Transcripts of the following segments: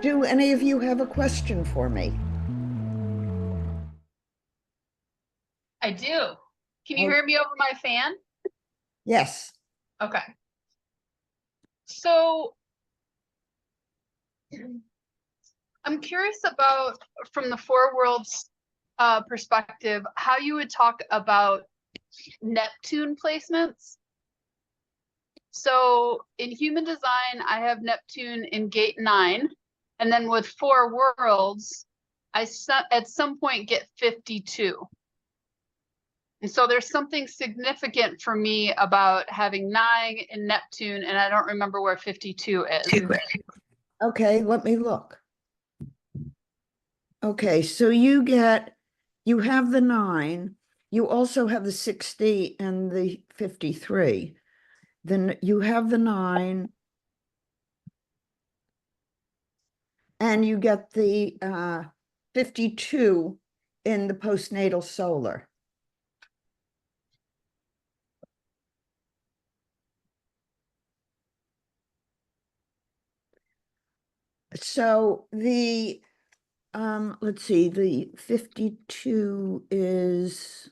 Do any of you have a question for me? I do. Can you Oh, hear me over my fan? yes. Okay. So I'm curious about, from the four worlds perspective, how you would talk about Neptune placements. So in human design, I have Neptune in gate 9. And then with four worlds, at some point get 52. And so there's something significant for me about having 9 in Neptune, and I don't remember where 52 is. Okay, let me look. Okay, so you have the 9. You also have the 60 and the 53. Then you have the 9 and you get the 52 in the postnatal solar. So let's see, the 52 is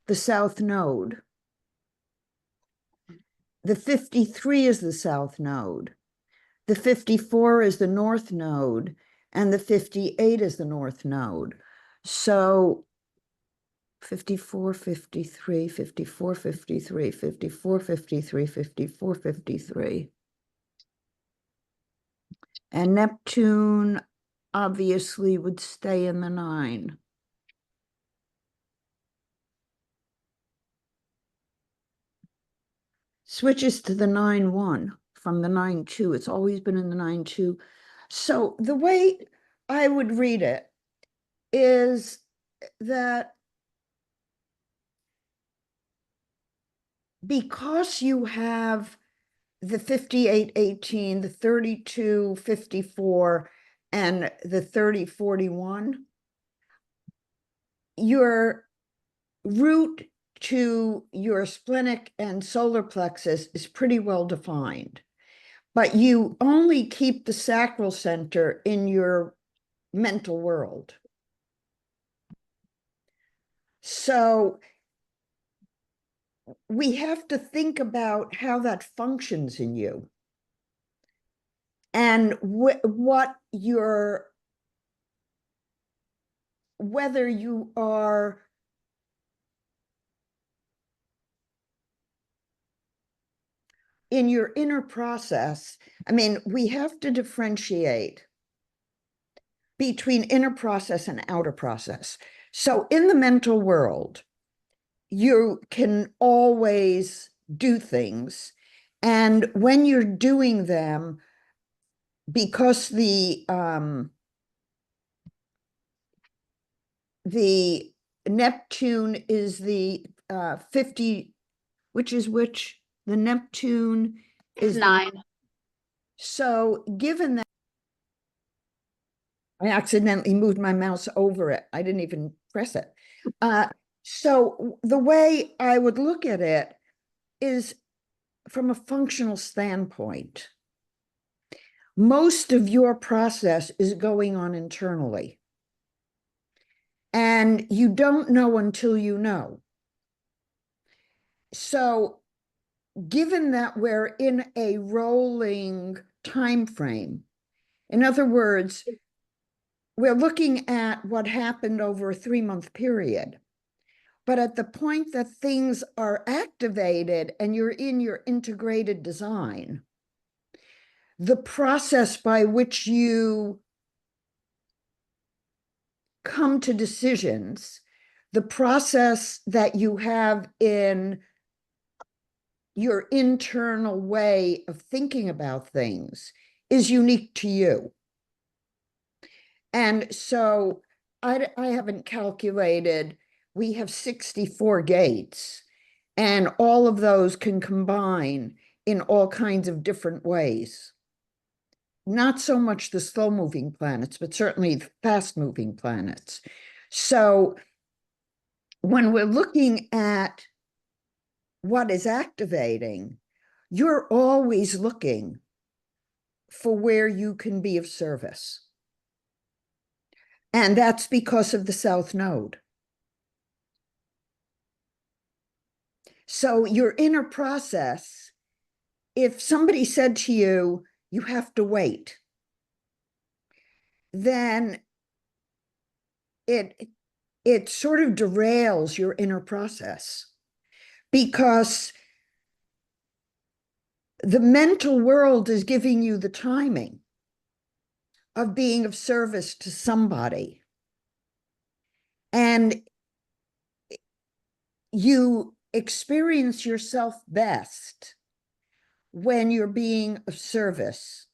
the south node. The 53 is the south node. The 54 is the north node, and the 58 is the north node. So 54, 53, 54, 53, 54, 53, 54, 53. And Neptune obviously would stay in the 9. Switches to the 9-1 from the 9-2. It's always been in the 9-2. So the way I would read it is that because you have the 58-18, the 32-54, and the 30-41, your route to your splenic and solar plexus is pretty well defined, but you only keep the sacral center in your mental world. So we have to think about how that functions in you and what your, whether you are in your inner process. I mean, we have to differentiate between inner process and outer process. So in the mental world, you can always do things. And when you're doing them, because the Neptune is the 50, which is which? The Neptune It's is the 9. So given that I accidentally moved my mouse over it, I didn't even press it. So the way I would look at it is from a functional standpoint. Most of your process is going on internally. And you don't know until you know. So given that we're in a rolling time frame, in other words, we're looking at what happened over a 3-month period. But at the point that things are activated and you're in your integrated design, the process by which you come to decisions, the process that you have in your internal way of thinking about things is unique to you. And so I haven't calculated, we have 64 gates, and all of those can combine in all kinds of different ways. Not so much the slow-moving planets, but certainly fast-moving planets. So when we're looking at what is activating, you're always looking for where you can be of service. And that's because of the South Node. So your inner process, if somebody said to you, you have to wait, then it sort of derails your inner process, because the mental world is giving you the timing of being of service to somebody. And you experience yourself best when you're being of service,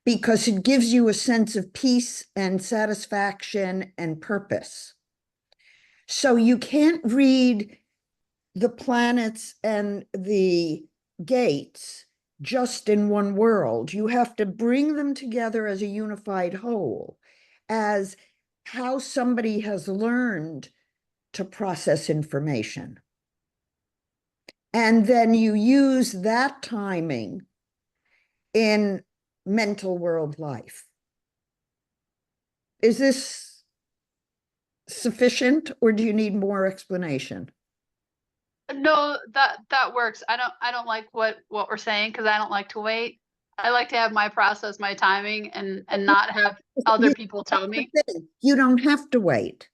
because it gives you a sense of peace and satisfaction and purpose. So you can't read the planets and the gates just in one world. You have to bring them together as a unified whole, as how somebody has learned to process information. And then you use that timing in mental world life. Is this sufficient, or do you need more explanation? No, that works. I don't like what we're saying, because I don't like to wait. I like to have my process, my timing, and not have other people tell me. You don't have to wait.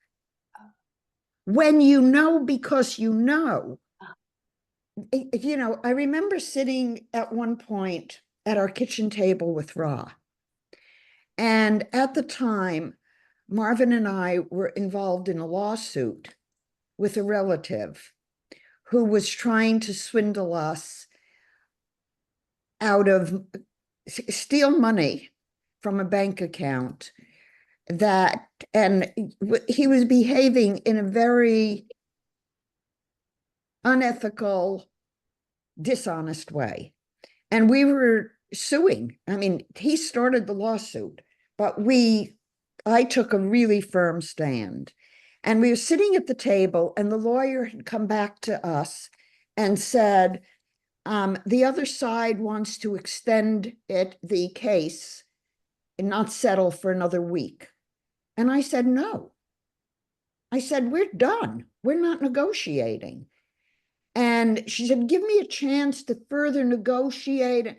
When you know, because you know. You know, I remember sitting at one point at our kitchen table with Ra. And at the time, Marvin and I were involved in a lawsuit with a relative who was trying to swindle us out of, steal money from a bank account that, and he was behaving in a very unethical, dishonest way. And we were suing. I mean, he started the lawsuit, but I took a really firm stand. And we were sitting at the table, and the lawyer had come back to us and said, the other side wants to extend the case and not settle for another week. And I said, no. I said, we're done. We're not negotiating. And she said, give me a chance to further negotiate.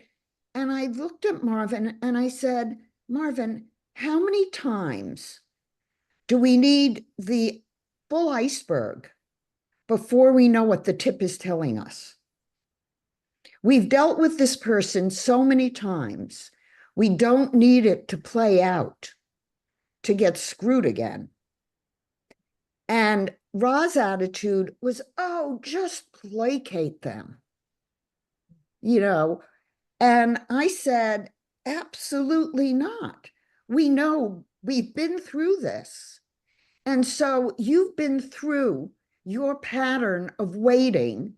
And I looked at Marvin and I said, Marvin, how many times do we need the full iceberg before we know what the tip is telling us? We've dealt with this person so many times. We don't need it to play out to get screwed again. And Ra's attitude was, oh, just placate them, you know. And I said, absolutely not. We know, we've been through this. And so you've been through your pattern of waiting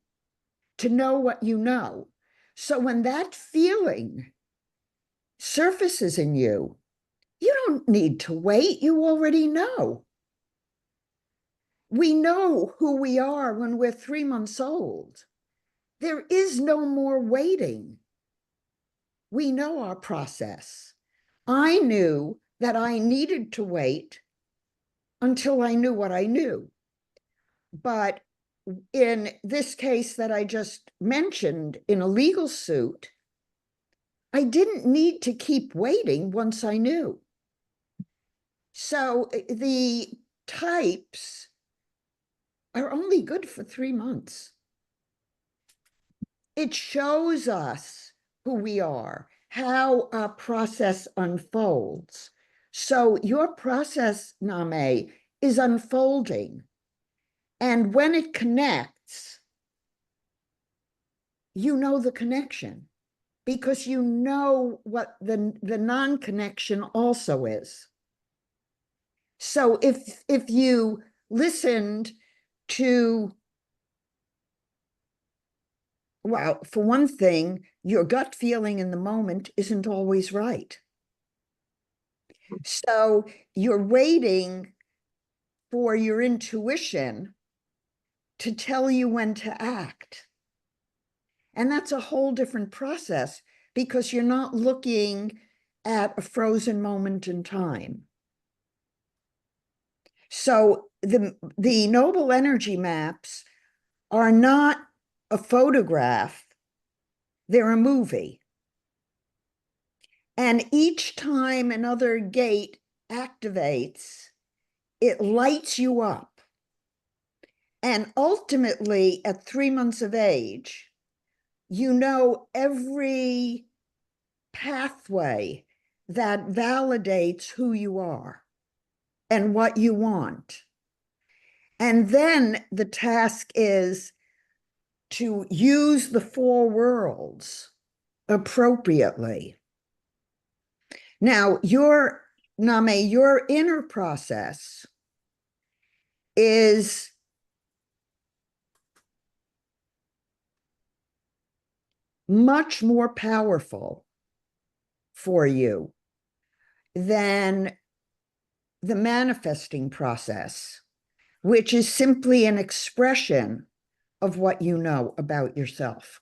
to know what you know. So when that feeling surfaces in you, you don't need to wait. You already know. We know who we are when we're 3 months old. There is no more waiting. We know our process. I knew that I needed to wait until I knew what I knew. But in this case that I just mentioned, in a legal suit, I didn't need to keep waiting once I knew. So the types are only good for 3 months. It shows us who we are, how our process unfolds. So your process, Name, is unfolding. And when it connects, you know the connection, because you know what the non-connection also is. So if you listened to, well, for one thing, your gut feeling in the moment isn't always right. So you're waiting for your intuition to tell you when to act. And that's a whole different process because you're not looking at a frozen moment in time. So the noble energy maps are not a photograph, they're a movie. And each time another gate activates, it lights you up. And ultimately, at 3 months of age, you know every pathway that validates who you are and what you want. And then the task is to use the 4 worlds appropriately. Now, your Name, your inner process is much more powerful for you than the manifesting process, which is simply an expression of what you know about yourself.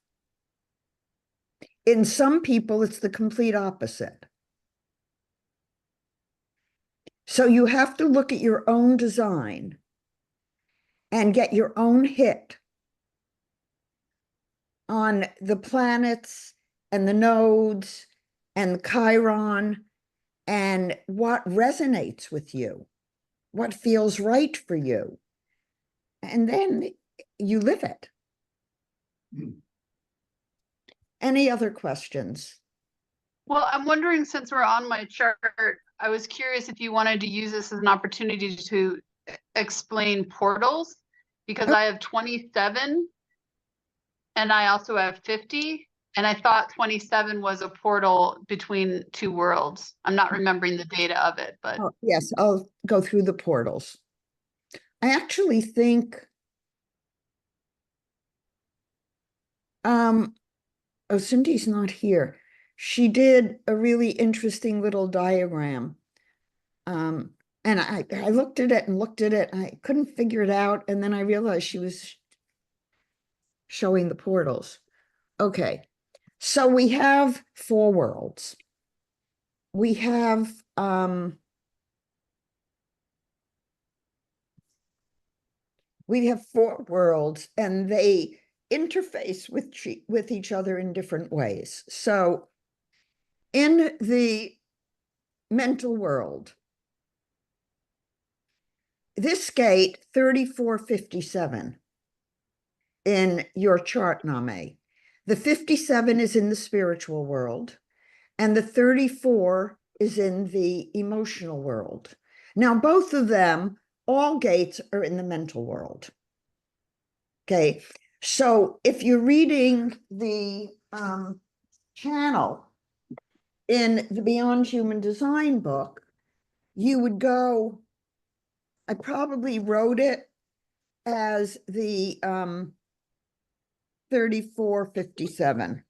In some people, it's the complete opposite. So you have to look at your own design and get your own hit on the planets and the nodes and the Chiron and what resonates with you, what feels right for you. And then you live it. Any other questions? Well, I'm wondering, since we're on my chart, I was curious if you wanted to use this as an opportunity to explain portals, because I have 27 and I also have 50. And I thought 27 was a portal between 2 worlds. I'm not remembering the data of it, but Yes, I'll go through the portals. I actually think, oh, Cindy's not here. She did a really interesting little diagram. And I looked at it and looked at it, and I couldn't figure it out. And then I realized she was showing the portals. Okay, so we have 4 worlds. We have 4 worlds, and they interface with each other in different ways. So in the mental world, this gate 3457 in your chart, Name, the 57 is in the spiritual world, and the 34 is in the emotional world. Now, both of them, all gates are in the mental world. Okay, so if you're reading the channel in the Beyond Human Design book, you would go, I probably wrote it as the 3457.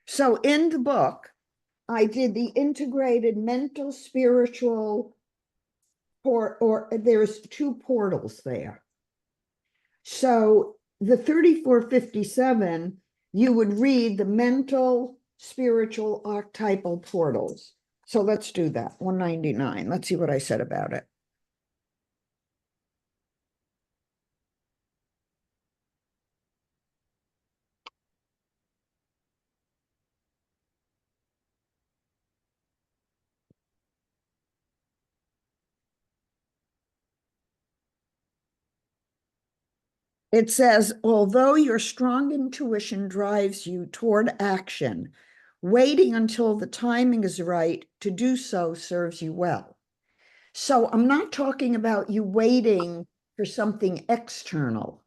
So in the book, I did the integrated mental, spiritual, or there's 2 portals there. So the 3457, you would read the mental, spiritual, archetypal portals. So let's do that, 199. Let's see what I said about it. It says, although your strong intuition drives you toward action, waiting until the timing is right to do so serves you well. So I'm not talking about you waiting for something external.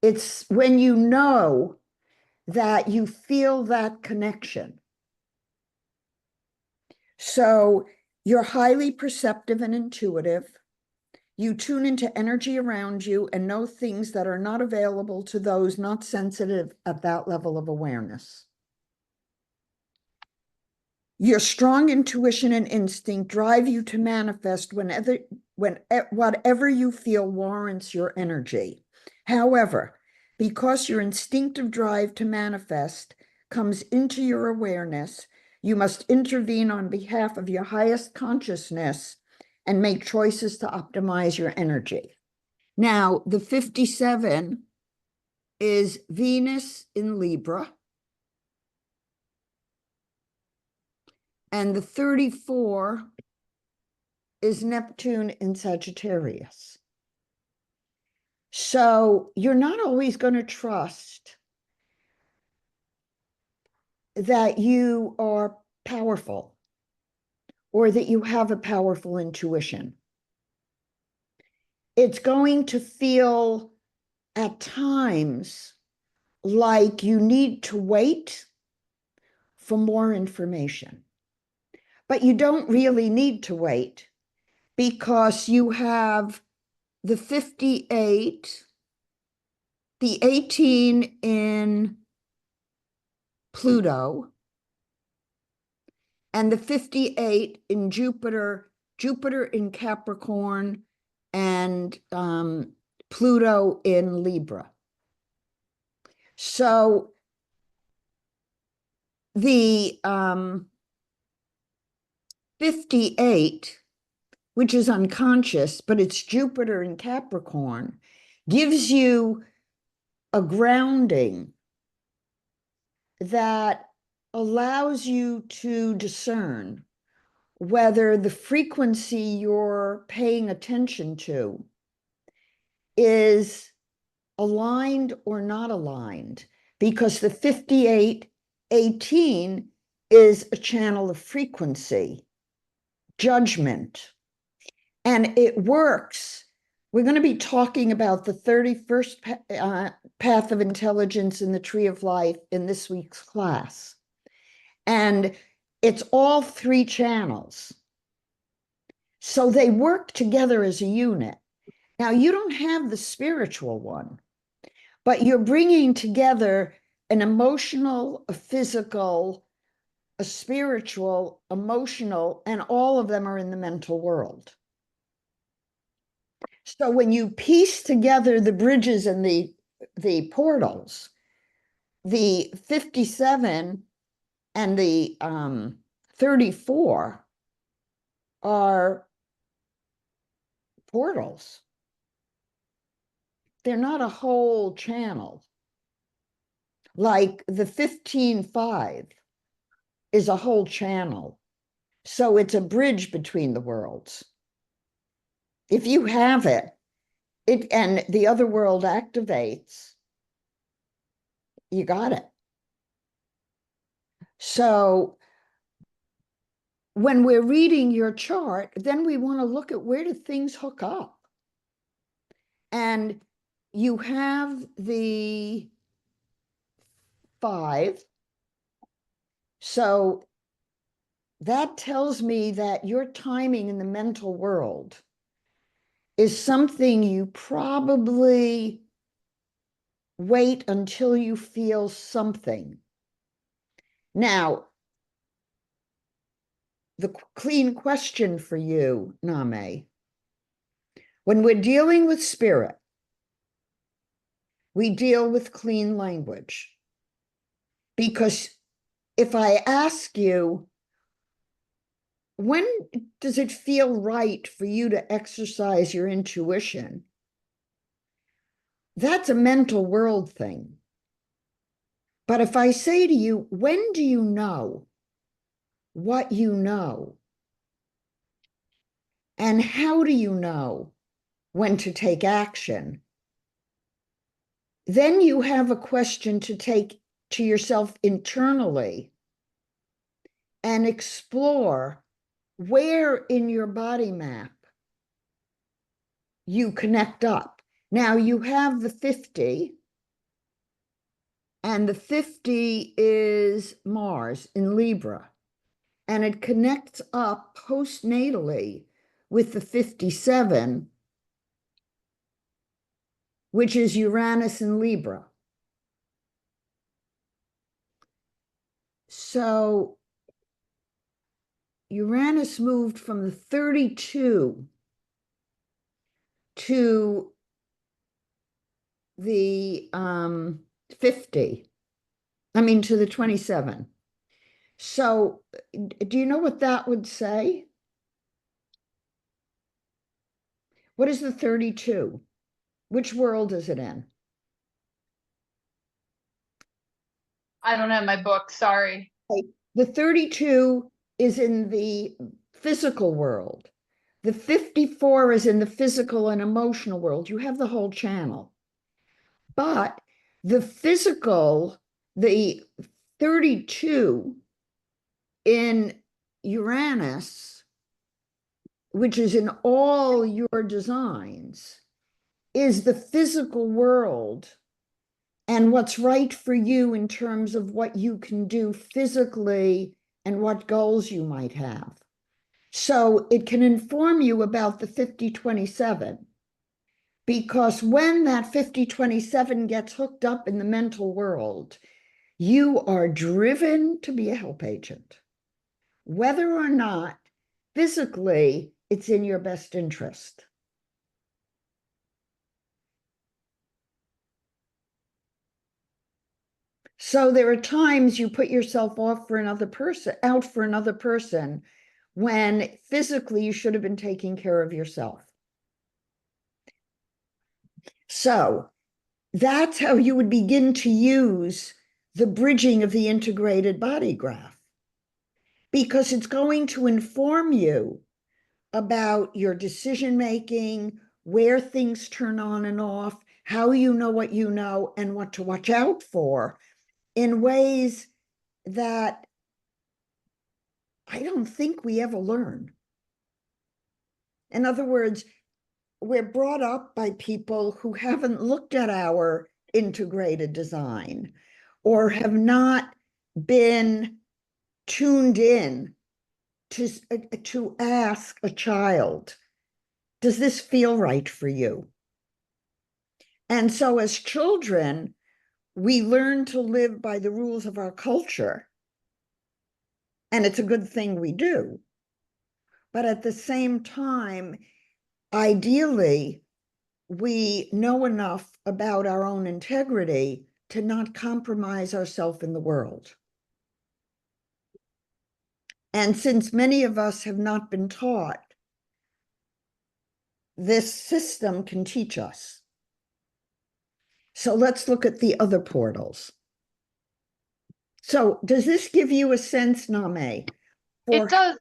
It's when you know that you feel that connection. So you're highly perceptive and intuitive. You tune into energy around you and know things that are not available to those not sensitive at that level of awareness. Your strong intuition and instinct drive you to manifest whatever you feel warrants your energy. However, because your instinctive drive to manifest comes into your awareness, you must intervene on behalf of your highest consciousness and make choices to optimize your energy. Now, the 57 is Venus in Libra, and the 34 is Neptune in Sagittarius. So you're not always going to trust that you are powerful or that you have a powerful intuition. It's going to feel at times like you need to wait for more information. But you don't really need to wait because you have the 58, the 18 in Pluto, and the 58 in Jupiter, Jupiter in Capricorn, and Pluto in Libra. So the 58, which is unconscious, but it's Jupiter in Capricorn, gives you a grounding that allows you to discern whether the frequency you're paying attention to is aligned or not aligned, because the 5818 is a channel of frequency, judgment, and it works. We're going to be talking about the 31st path of intelligence in the Tree of Life in this week's class. And it's all three channels. So they work together as a unit. Now, you don't have the spiritual one, but you're bringing together an emotional, a physical, a spiritual, emotional, and all of them are in the mental world. So when you piece together the bridges and the portals, the 57 and the 34 are portals. They're not a whole channel. Like the 15-5 is a whole channel. So it's a bridge between the worlds. If you have it, and the other world activates, you got it. So when we're reading your chart, then we want to look at where do things hook up. And you have the 5. So that tells me that your timing in the mental world is something you probably wait until you feel something. Now, the clean question for you, Name, when we're dealing with spirit, we deal with clean language. Because if I ask you, when does it feel right for you to exercise your intuition? That's a mental world thing. But if I say to you, when do you know what you know? And how do you know when to take action? Then you have a question to take to yourself internally and explore where in your body map you connect up. Now you have the 50, and the 50 is Mars in Libra, and it connects up postnatally with the 57, which is Uranus in Libra. So Uranus moved from the 32 to the 50. I mean, to the 27. So do you know what that would say? What is the 32? Which world is it in? I don't have my book, sorry. The 32 is in the physical world. The 54 is in the physical and emotional world. You have the whole channel. But the physical, the 32 in Uranus, which is in all your designs, is the physical world and what's right for you in terms of what you can do physically and what goals you might have. So it can inform you about the 5027, because when that 5027 gets hooked up in the mental world, you are driven to be a help agent, whether or not physically it's in your best interest. So there are times you put yourself off for another person, out for another person, when physically you should have been taking care of yourself. So that's how you would begin to use the bridging of the integrated body graph, because it's going to inform you about your decision making, where things turn on and off, how you know what you know, and what to watch out for in ways that I don't think we ever learn. In other words, we're brought up by people who haven't looked at our integrated design or have not been tuned in to ask a child, does this feel right for you? And so as children, we learn to live by the rules of our culture. And it's a good thing we do. But at the same time, ideally, we know enough about our own integrity to not compromise ourselves in the world. And since many of us have not been taught, this system can teach us. So let's look at the other portals. So does this give you a sense, Name? It does,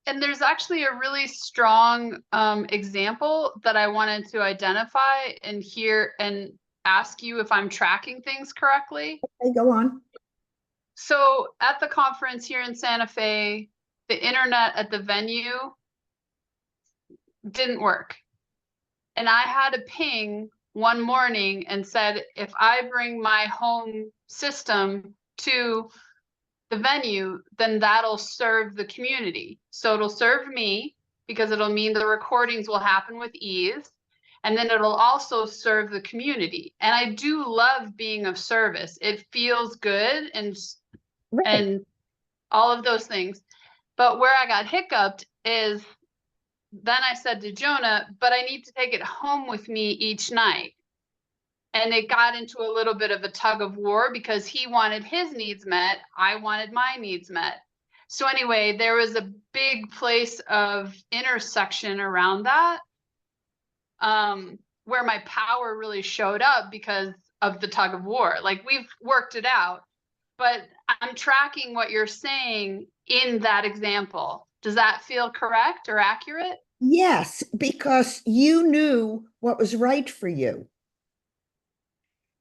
and there's actually a really strong example that I wanted to identify and hear and ask you if I'm tracking things correctly. Okay, go on. So at the conference here in Santa Fe, the internet at the venue didn't work. And I had a ping one morning and said, if I bring my home system to the venue, then that'll serve the community. So it'll serve me because it'll mean the recordings will happen with ease. And then it'll also serve the community. And I do love being of service. It feels good and all of those things. But where I got hiccuped is then I said to Jonah, but I need to take it home with me each night. And it got into a little bit of a tug of war because he wanted his needs met. I wanted my needs met. So anyway, there was a big place of intersection around that, where my power really showed up because of the tug of war. Like we've worked it out, but I'm tracking what you're saying in that example. Does that feel correct or accurate? Yes, because you knew what was right for you.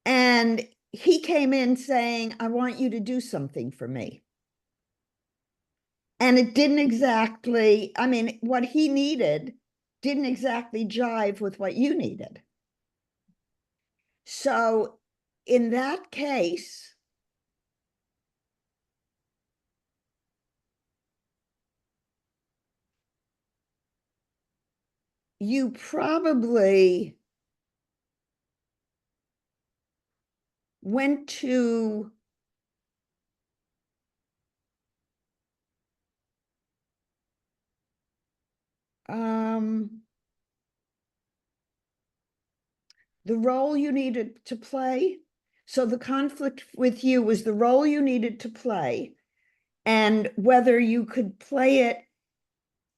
And he came in saying, I want you to do something for me. And it didn't exactly, I mean, what he needed didn't exactly jive with what you needed. So in that case, you probably went to um the role you needed to play. So the conflict with you was the role you needed to play and whether you could play it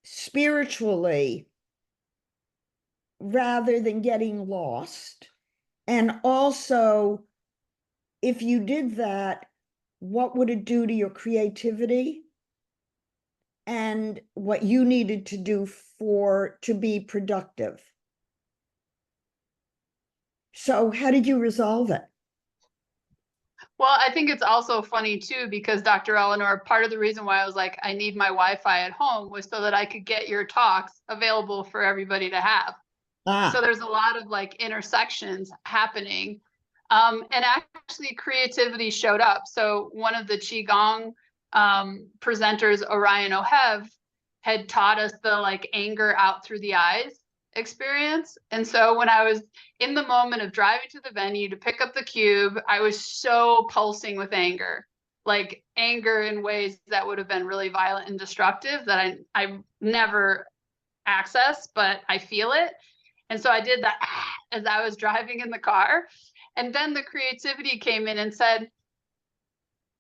spiritually rather than getting lost. And also, if you did that, what would it do to your creativity and what you needed to do to be productive? So how did you resolve it? Well, I think it's also funny too, because Dr. Eleanor, part of the reason why I was like, I need my Wi-Fi at home was so that I could get your talks available for everybody to have. So there's a lot of like intersections happening. And actually creativity showed up. So one of the Qigong presenters, Orion Ohev, had taught us the like anger out through the eyes experience. And so when I was in the moment of driving to the venue to pick up the cube, I was so pulsing with anger, like anger in ways that would have been really violent and destructive that I never access, but I feel it. And so I did that as I was driving in the car. And then the creativity came in and said,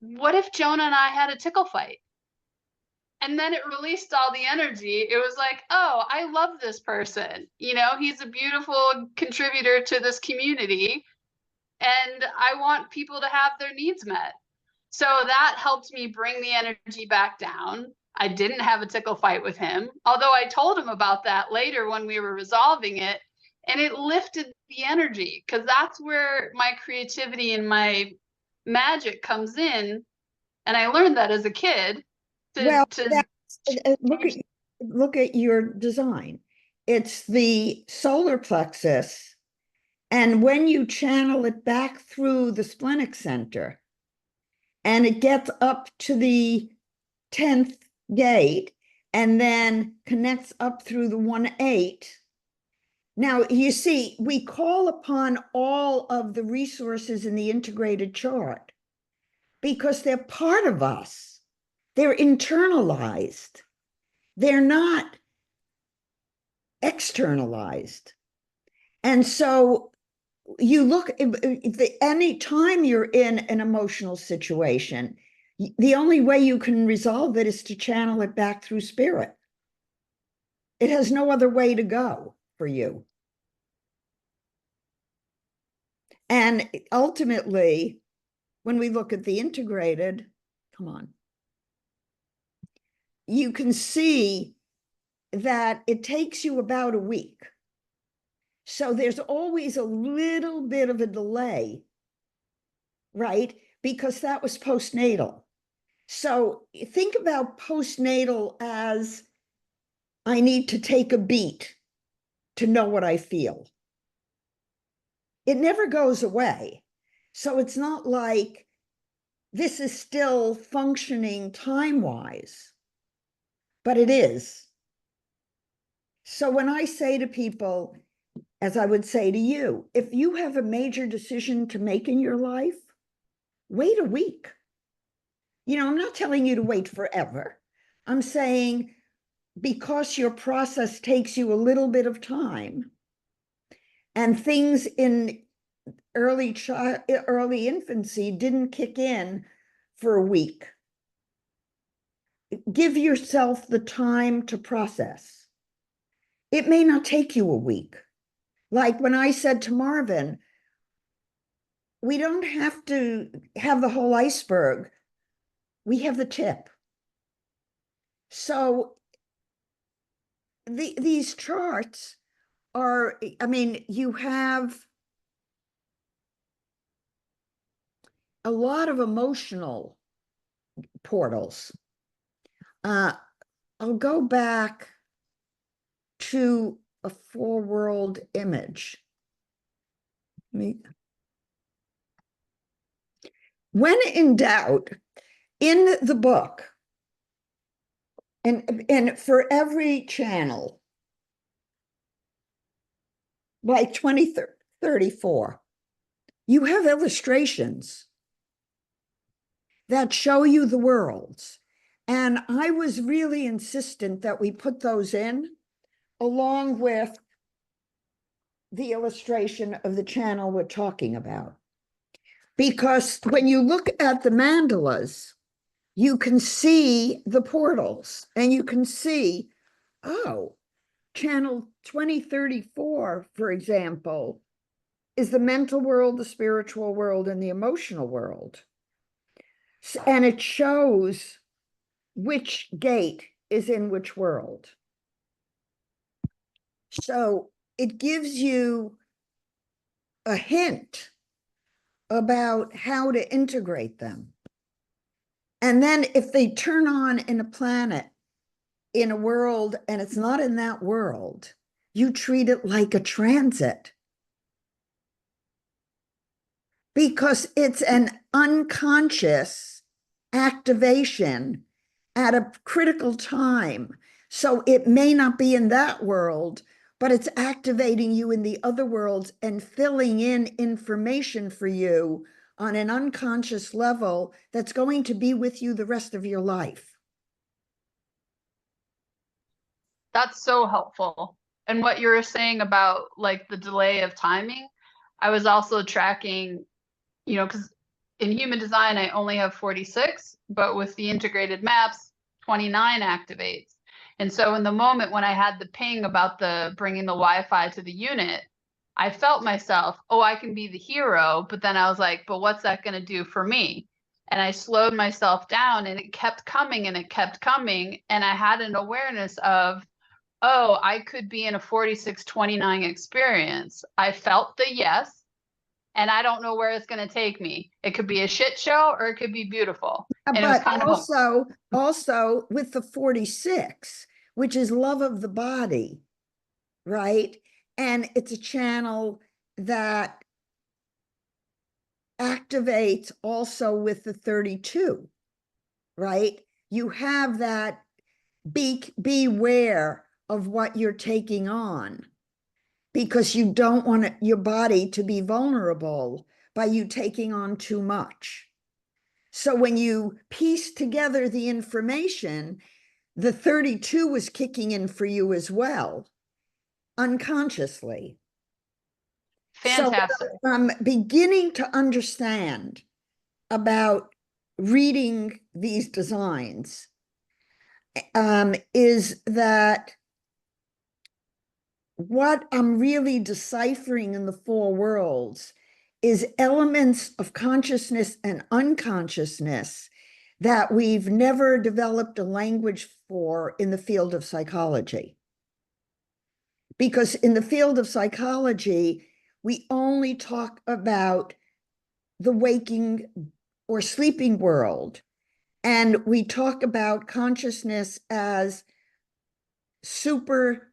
what if Jonah and I had a tickle fight? And then it released all the energy. It was like, oh, I love this person. You know, he's a beautiful contributor to this community. And I want people to have their needs met. So that helped me bring the energy back down. I didn't have a tickle fight with him, although I told him about that later when we were resolving it. And it lifted the energy because that's where my creativity and my magic comes in. And I learned that as a kid Well, to look at your design. It's the solar plexus, and when you channel it back through the splenic center, and it gets up to the 10th gate, and then connects up through the 1-8. Now, you see, we call upon all of the resources in the integrated chart because they're part of us. They're internalized. They're not externalized. And so you look, any time you're in an emotional situation, the only way you can resolve it is to channel it back through spirit. It has no other way to go for you. And ultimately, when we look at the integrated, come on, you can see that it takes you about a week. So there's always a little bit of a delay, right? Because that was postnatal. So think about postnatal as I need to take a beat to know what I feel. It never goes away. So it's not like this is still functioning time-wise, but it is. So when I say to people, as I would say to you, if you have a major decision to make in your life, wait a week. You know, I'm not telling you to wait forever. I'm saying because your process takes you a little bit of time and things in early infancy didn't kick in for a week, give yourself the time to process. It may not take you a week. Like when I said to Marvin, we don't have to have the whole iceberg. We have the tip. So these charts are, I mean, you have a lot of emotional portals. I'll go back to a four-world image. When in doubt, in the book, and for every channel, by 2034, you have illustrations that show you the worlds. And I was really insistent that we put those in, along with the illustration of the channel we're talking about. Because when you look at the mandalas, you can see the portals and you can see, oh, channel 2034, for example, is the mental world, the spiritual world, and the emotional world. And it shows which gate is in which world. So it gives you a hint about how to integrate them. And then if they turn on in a planet, in a world, and it's not in that world, you treat it like a transit. Because it's an unconscious activation at a critical time. So it may not be in that world, but it's activating you in the other worlds and filling in information for you on an unconscious level that's going to be with you the rest of your life. That's so helpful. And what you were saying about like the delay of timing, I was also tracking, you know, because in human design, I only have 46, but with the integrated maps, 29 activates. And so in the moment when I had the ping about the bringing the Wi-Fi to the unit, I felt myself, oh, I can be the hero. But then I was like, but what's that going to do for me? And I slowed myself down and it kept coming and it kept coming. And I had an awareness of, oh, I could be in a 4629 experience. I felt the yes, and I don't know where it's going to take me. It could be a shit show or it could be beautiful. And it was But kind of also with the 46, which is love of the body, right? And it's a channel that activates also with the 32, right? You have that beware of what you're taking on, because you don't want your body to be vulnerable by you taking on too much. So when you piece together the information, the 32 was kicking in for you as well, unconsciously. fantastic. So I'm beginning to understand about reading these designs, is that what I'm really deciphering in the four worlds is elements of consciousness and unconsciousness that we've never developed a language for in the field of psychology. Because in the field of psychology, we only talk about the waking or sleeping world. And we talk about consciousness as super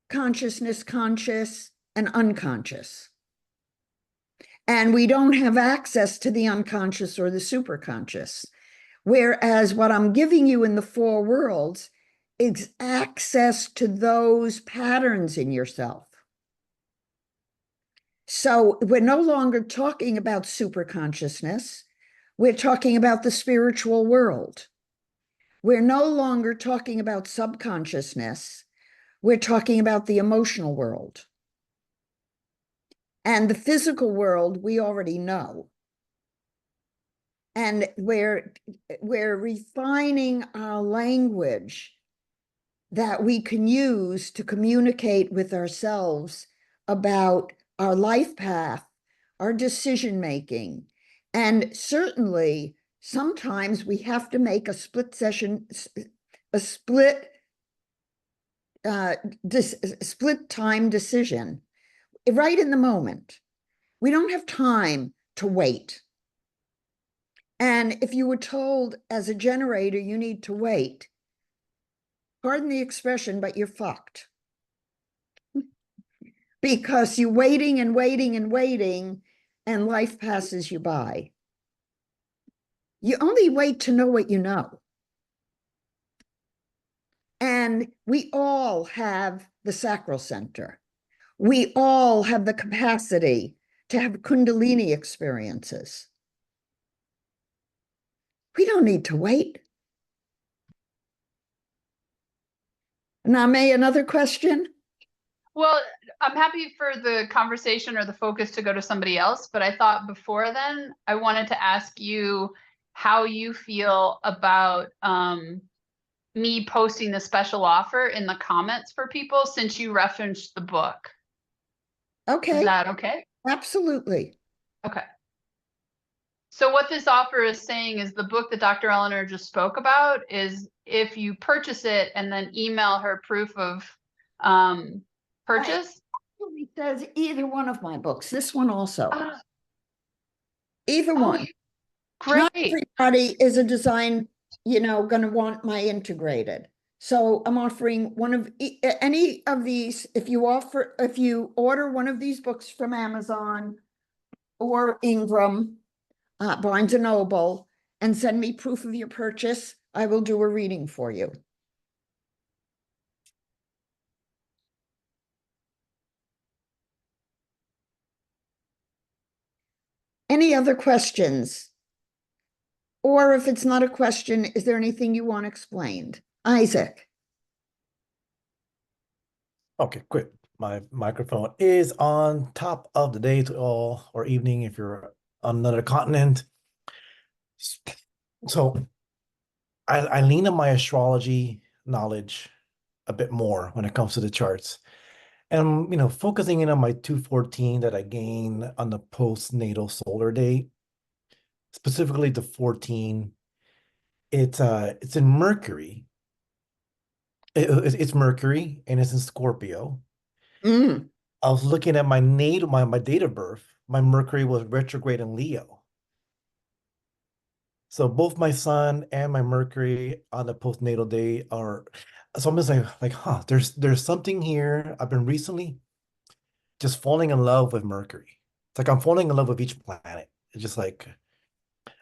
consciousness, conscious, and unconscious. And we don't have access to the unconscious or the superconscious. Whereas what I'm giving you in the four worlds is access to those patterns in yourself. So we're no longer talking about superconsciousness. We're talking about the spiritual world. We're no longer talking about subconsciousness. We're talking about the emotional world. And the physical world, we already know. And we're refining our language that we can use to communicate with ourselves about our life path, our decision making. And certainly, sometimes we have to make a split time decision right in the moment. We don't have time to wait. And if you were told as a generator you need to wait, pardon the expression, but you're fucked. Because you're waiting and waiting and waiting, and life passes you by. You only wait to know what you know. And we all have the sacral center. We all have the capacity to have Kundalini experiences. We don't need to wait. Now, May, another question? Well, I'm happy for the conversation or the focus to go to somebody else, but I thought before then, I wanted to ask you how you feel about me posting the special offer in the comments for people since you referenced the book. Is Okay, that okay? absolutely. Okay. So what this offer is saying is the book that Dr. Eleanor just spoke about is if you purchase it and then email her proof of purchase. It says either one of my books, this one also, Ah, either oh, one. Not great. everybody is a design, going to want my integrated. So I'm offering one of any of these. If you order one of these books from Amazon or Ingram, Barnes and Noble, and send me proof of your purchase, I will do a reading for you. Any other questions? Or if it's not a question, is there anything you want explained? Isaac. Okay, quick. My microphone is on top of the day to all or evening if you're on another continent. So I lean on my astrology knowledge a bit more when it comes to the charts. And focusing in on my 214 that I gained on the postnatal solar date, specifically the 14, it's in Mercury. It's Mercury and it's in Scorpio. Mm. I was looking at my date of birth. My Mercury was retrograde in Leo. So both my sun and my Mercury on the postnatal day are. So I'm just like, huh, there's something here. I've been recently just falling in love with Mercury. It's like I'm falling in love with each planet. It's just like,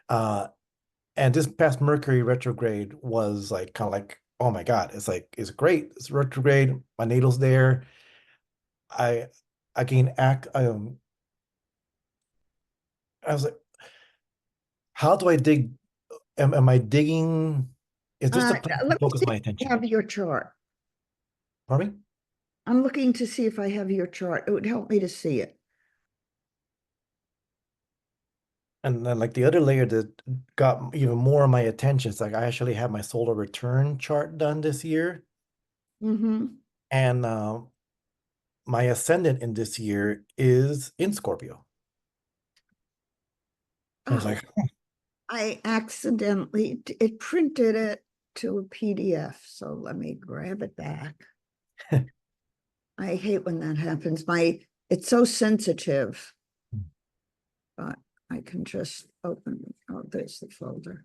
uh, and this past Mercury retrograde was like kind of like, oh my God, it's like it's great. It's retrograde. My natal's there. I I can act. I was like, how do I dig? Am I digging? Is this the place to Let me focus see my if I attention? have your chart. Pardon me? I'm looking to see if I have your chart. It would help me to see it. And then like the other layer that got even more of my attention is like I actually had my solar return chart done this year. Mm-hmm. And my ascendant in this year is in Scorpio. I was Oh, like, I accidentally, it printed it to a PDF. So let me grab it back. I hate when that happens. It's so sensitive, but I can just open, oh, there's the folder.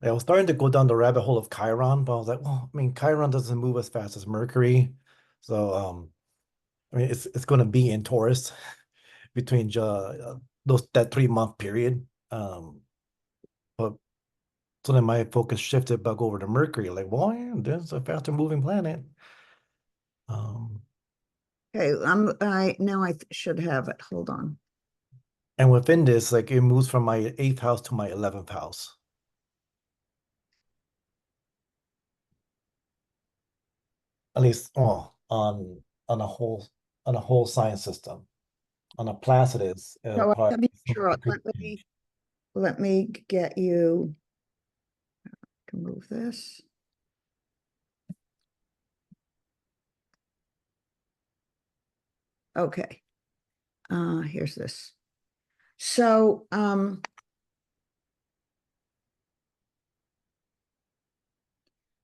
I was starting to go down the rabbit hole of Chiron, but I was like, well, I mean, Chiron doesn't move as fast as Mercury. So I mean it's gonna be in Taurus between that 3 month period. But so then my focus shifted back over to Mercury, like, well, yeah, there's a faster moving planet. Um, Okay, now I should have it. Hold on. and within this, like it moves from my 8th house to my 11th house. At least, on a whole science system. On a Placidus, it'll So I probably have your be something chart. completely changed. Let me get you to move this. Okay. Here's this. So,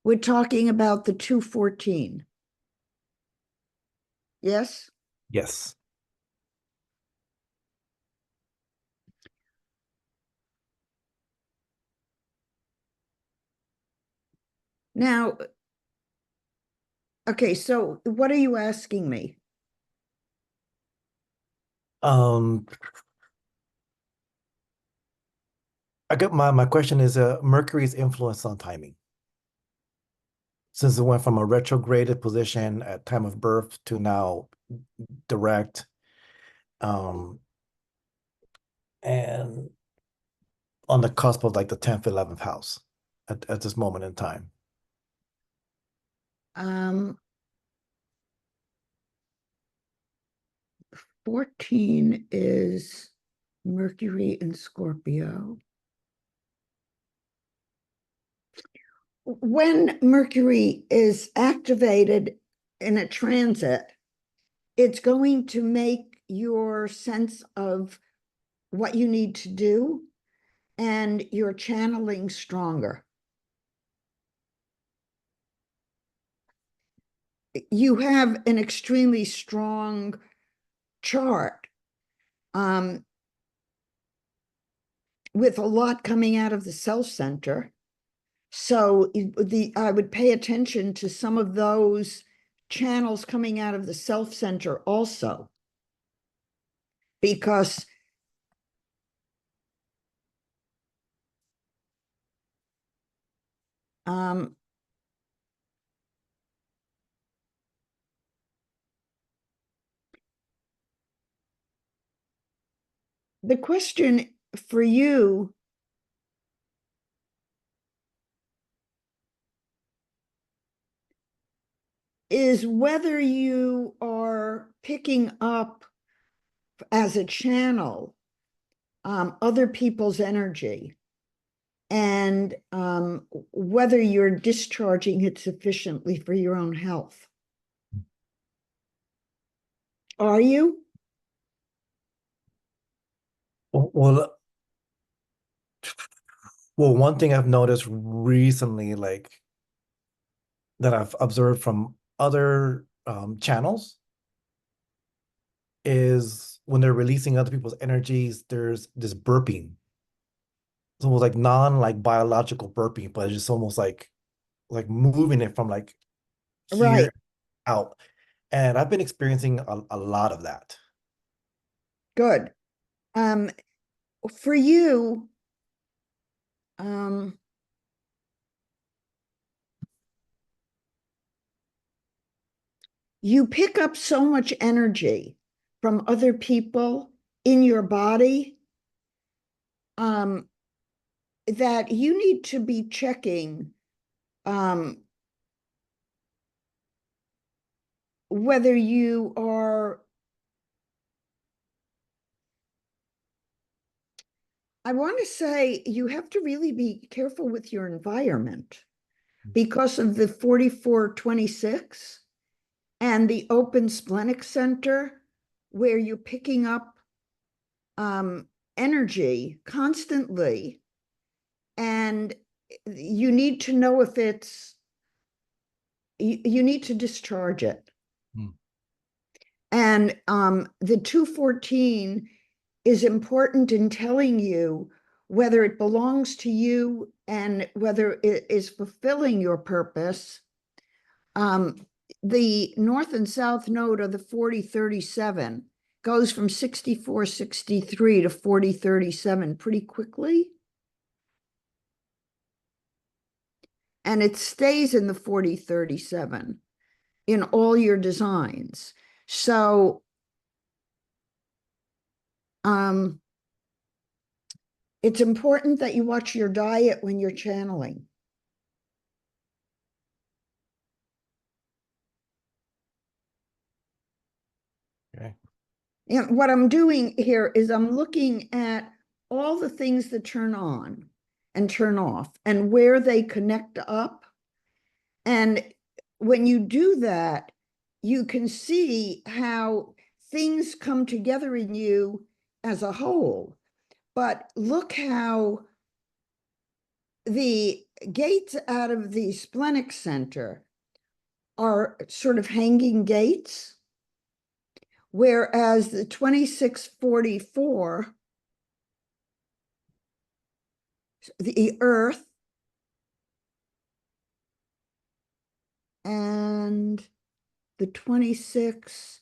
we're talking about the 214. Yes? Yes. Now, okay, so what are you asking me? Um, I got my question is Mercury's influence on timing. Since it went from a retrograded position at time of birth to now direct. Um, and on the cusp of like the 10th, 11th house at this moment in time. Um, 14 is Mercury in Scorpio. When Mercury is activated in a transit, it's going to make your sense of what you need to do and your channeling stronger. You have an extremely strong chart with a lot coming out of the self center. So I would pay attention to some of those channels coming out of the self center also, because the question for you is whether you are picking up as a channel other people's energy, and whether you're discharging it sufficiently for your own health. Are you? Well, one thing I've noticed recently, like that I've observed from other channels, is when they're releasing other people's energies, there's this burping. It's almost like like biological burping, but it's just almost like moving it from like Right. here out. And I've been experiencing a lot of that. Good. For you, you pick up so much energy from other people in your body that you need to be checking whether you are, I want to say you have to really be careful with your environment because of the 4426 and the open splenic center, where you're picking up energy constantly, and you need to know if it's, you need to discharge it. And the 214 is important in telling you whether it belongs to you and whether it is fulfilling your purpose. The north and south node of the 4037 goes from 6463 to 4037 pretty quickly. And it stays in the 4037 in all your designs. So it's important that you watch your diet when you're channeling. Okay. And what I'm doing here is I'm looking at all the things that turn on and turn off and where they connect up. And when you do that, you can see how things come together in you as a whole. But look how the gates out of the splenic center are sort of hanging gates, whereas the 2644, the earth, and the 26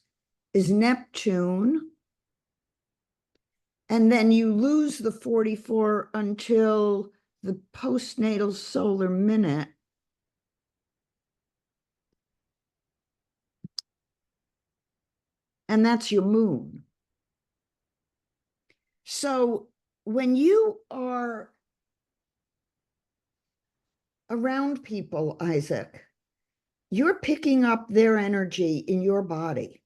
is Neptune. And then you lose the 44 until the postnatal solar minute. And that's your moon. So when you are around people, Isaac, you're picking up their energy in your body.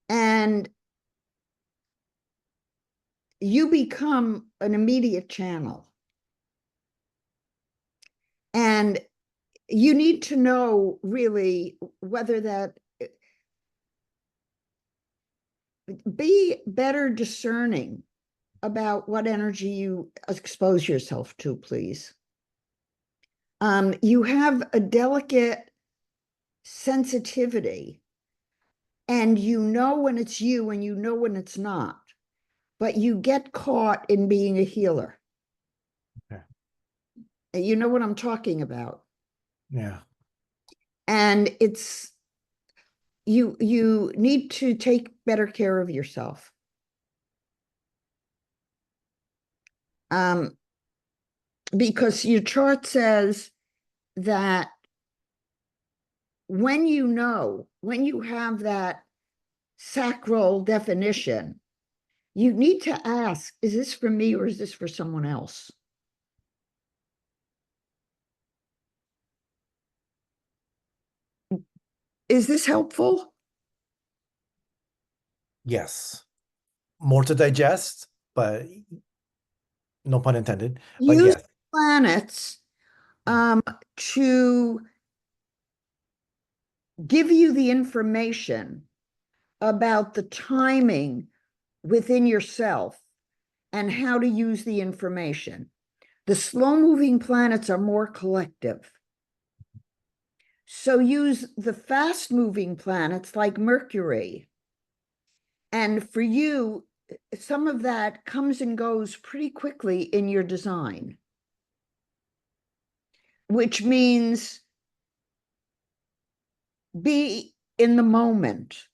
And you become an immediate channel. And you need to know really whether that, be better discerning about what energy you expose yourself to, please. You have a delicate sensitivity, and you know when it's you and you know when it's not, but you get caught in being a healer. Okay. You know what I'm talking about. Yeah. And it's, you need to take better care of yourself. Because your chart says that when you have that sacral definition, you need to ask, is this for me or is this for someone else? Is this helpful? Yes. More to digest, but no pun intended. But Use yes. planets to give you the information about the timing within yourself and how to use the information. The slow-moving planets are more collective. So use the fast-moving planets like Mercury. And for you, some of that comes and goes pretty quickly in your design, which means be in the moment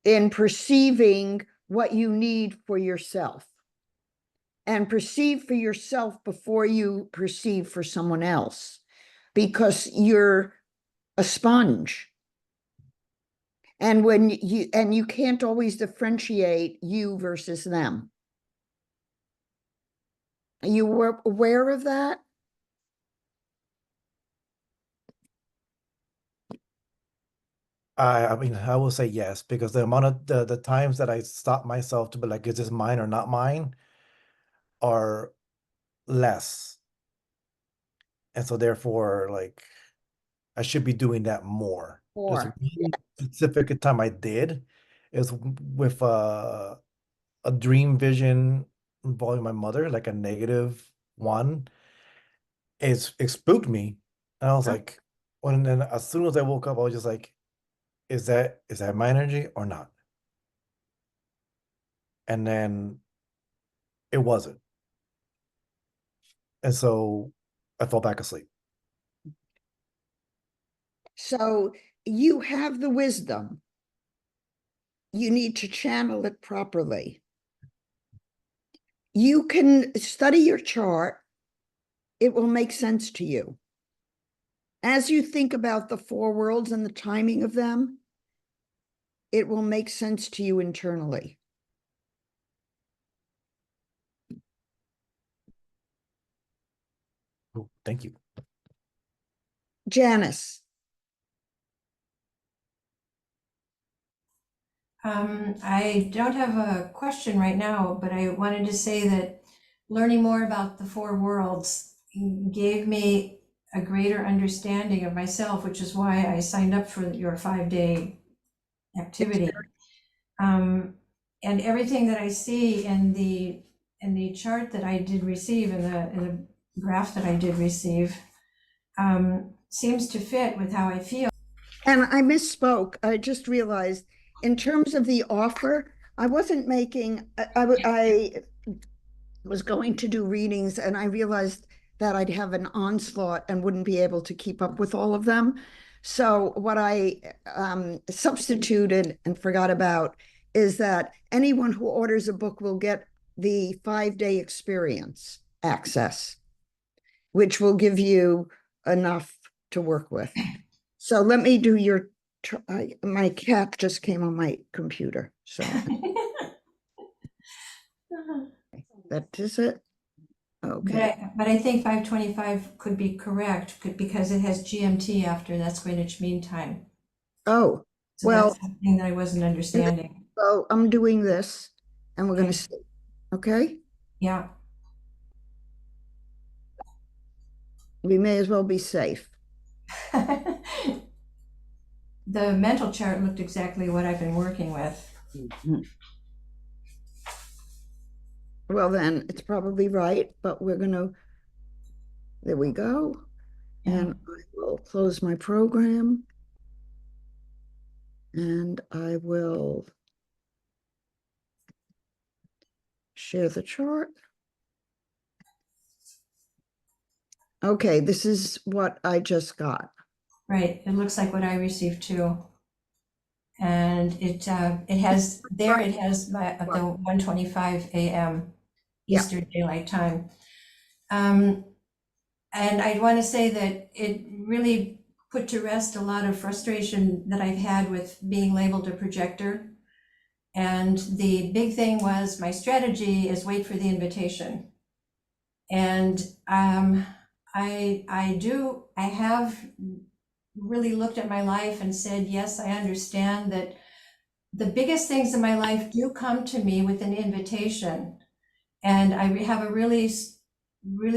in perceiving what you need for yourself, and perceive for yourself before you perceive for someone else, because you're a sponge. And when you can't always differentiate you versus them. Are you aware of that? I mean, I will say yes, because the amount of the times that I stop myself to be like, is this mine or not mine, are less. And so therefore, like, I should be doing that more. There's Or one specific time I did is with a dream vision involving my mother, like a negative one. It spooked me. And I was like, when then as soon as I woke up, I was just like, is that my energy or not? And then it wasn't. And so I fell back asleep. so you have the wisdom. You need to channel it properly. You can study your chart. It will make sense to you. As you think about the four worlds and the timing of them, it will make sense to you internally. Oh, thank you. Janice. I don't have a question right now, but I wanted to say that learning more about the four worlds gave me a greater understanding of myself, which is why I signed up for your 5-day activity. And everything that I see in the chart that I did receive, in the graph that I did receive, seems to fit with how I feel. And I misspoke. I just realized, in terms of the offer, I wasn't making, I was going to do readings, and I realized that I'd have an onslaught and wouldn't be able to keep up with all of them. So what I substituted and forgot about is that anyone who orders a book will get the 5-day experience access, which will give you enough to work with. So let me do your, my cat just came on my computer. So that is it. Okay. But I think 5:25 could be correct because it has GMT after, that's Greenwich Mean Time. Oh, So well, that's something that I wasn't understanding. so I'm doing this and we're going to Okay. see. Okay. Yeah. We may as well be safe. The mental chart looked exactly what I've been working with. Mhm. Well, then it's probably right, but we're going to, there we go. Yeah. And I will close my program and I will share the chart. Okay, this is what I just got. Right, it looks like what I received too. And it has, there it has the 1:25 a.m. Yeah. Eastern Daylight Time. And I want to say that it really put to rest a lot of frustration that I've had with being labeled a projector. And the big thing was my strategy is wait for the invitation. And I have really looked at my life and said, yes, I understand that the biggest things in my life do come to me with an invitation. And I have a really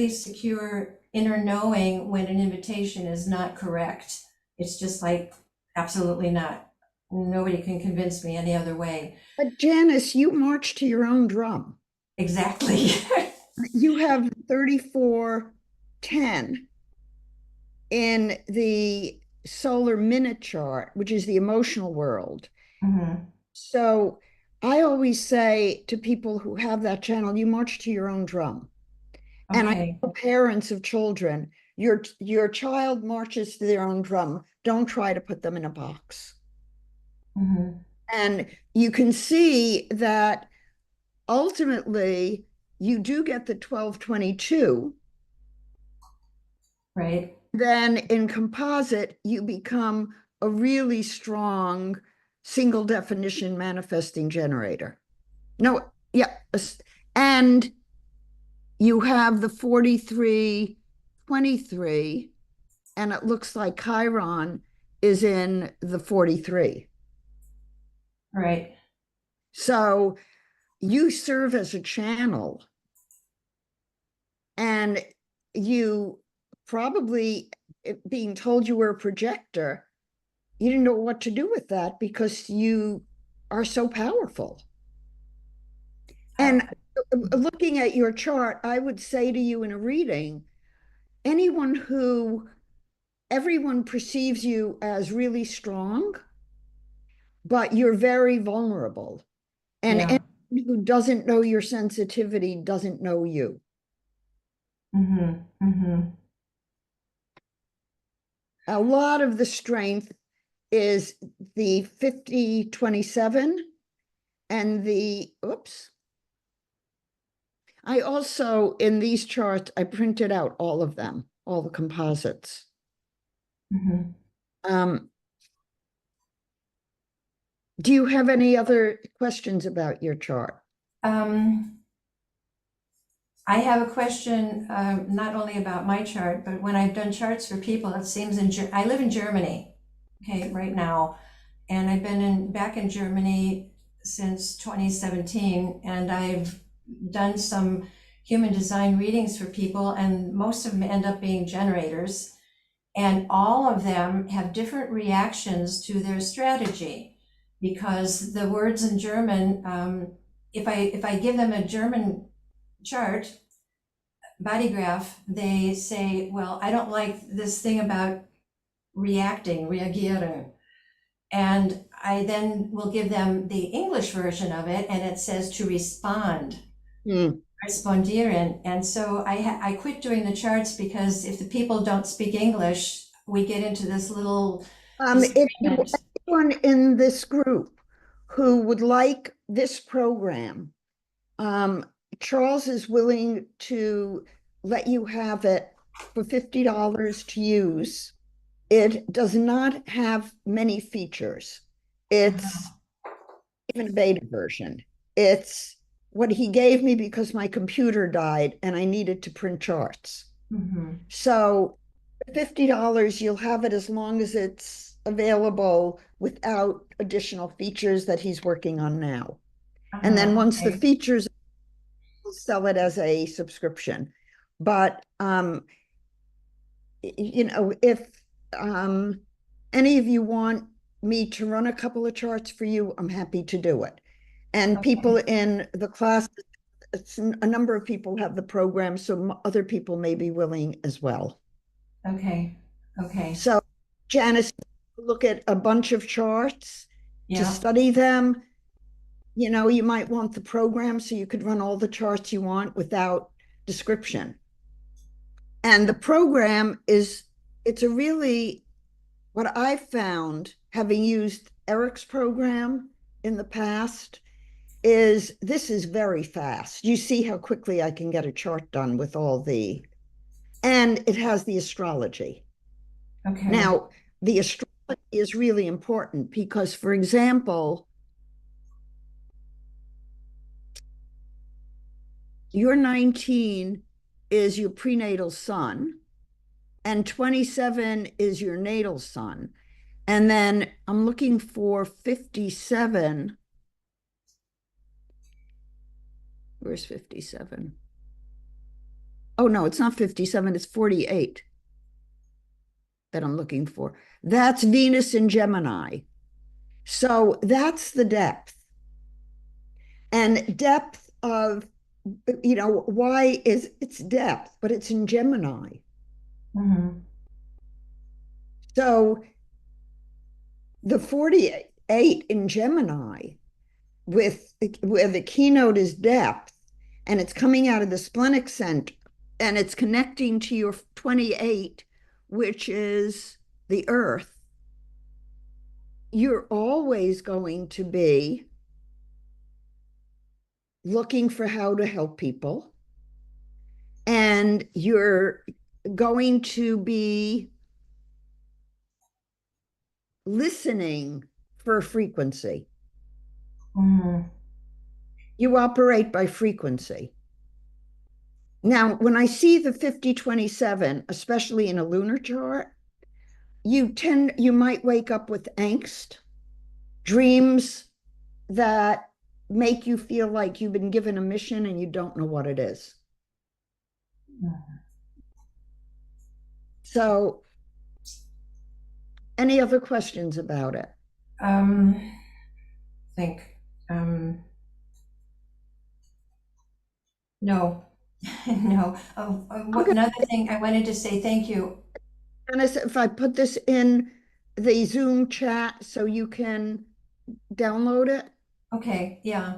secure inner knowing when an invitation is not correct. It's just like, absolutely not. Nobody can convince me any other way. But Janice, you march to your own drum. Exactly. You have 3410 in the solar minute chart, which is the emotional world. Mhm. So I always say to people who have that channel, you march to your own drum. And I Okay. know parents of children, your child marches to their own drum. Don't try to put them in a box. Mhm. And you can see that ultimately you do get the 1222. Right. Then in composite, you become a really strong single definition manifesting generator. No, yeah. And you have the 4323, and it looks like Chiron is in the 43. Right. So you serve as a channel, and you probably, being told you were a projector, you didn't know what to do with that because you are so powerful. And looking at your chart, I would say to you in a reading, anyone who everyone perceives you as really strong, but you're very vulnerable. And Yeah. anyone who doesn't know your sensitivity doesn't know you. Mhm. Mhm. A lot of the strength is the 5027 and the, oops. I also, in these charts, I printed out all of them, all the composites. Mhm. Do you have any other questions about your chart? I have a question, not only about my chart, but when I've done charts for people, it seems I live in Germany, okay, right now, and I've been back in Germany since 2017, and I've done some human design readings for people, and most of them end up being generators, and all of them have different reactions to their strategy, because the words in German, if I give them a German chart, body graph, they say, well, I don't like this thing about reagieren. And I then will give them the English version of it, and it says to respond, respondieren. And so I quit doing the charts because if the people don't speak English, we get into this little If disagreement. anyone in this group who would like this program, Charles is willing to let you have it for $50 to use. It does not have many features. It's even a beta version. It's what he gave me because my computer died and I needed to print charts. So $50, you'll have it as long as it's available without additional features that he's working on now. And then once the features, we'll sell it as a subscription. But if any of you want me to run a couple of charts for you, I'm happy to do it. And people in the class, a number of people have the program, so other people may be willing as well. Okay. So Janice, look at a bunch of charts to study them. You might want the program so you could run all the charts you want without description. And the program it's a really, what I've found, having used Eric's program in the past, is this is very fast. You see how quickly I can get a chart done with and it has the astrology. Okay. Now, the astrology is really important because, for example, your 19 is your prenatal sun, and 27 is your natal sun. And then I'm looking for 57. Where's 57? Oh, no, it's not 57. It's 48 that I'm looking for. That's Venus in Gemini. So that's the depth. And depth of, why is it's depth, but it's in Gemini. So the 48 in Gemini where the keynote is depth, and it's coming out of the splenic center, and it's connecting to your 28, which is the earth, you're always going to be looking for how to help people. And you're going to be listening for frequency. You operate by frequency. Now, when I see the 50-27, especially in a lunar chart, you might wake up with angst, dreams that make you feel like you've been given a mission and you don't know what it is. So, any other questions about it? No. No. Okay. Another thing I wanted to say thank you. Dennis, if I put this in the Zoom chat so you can download it? Okay, yeah.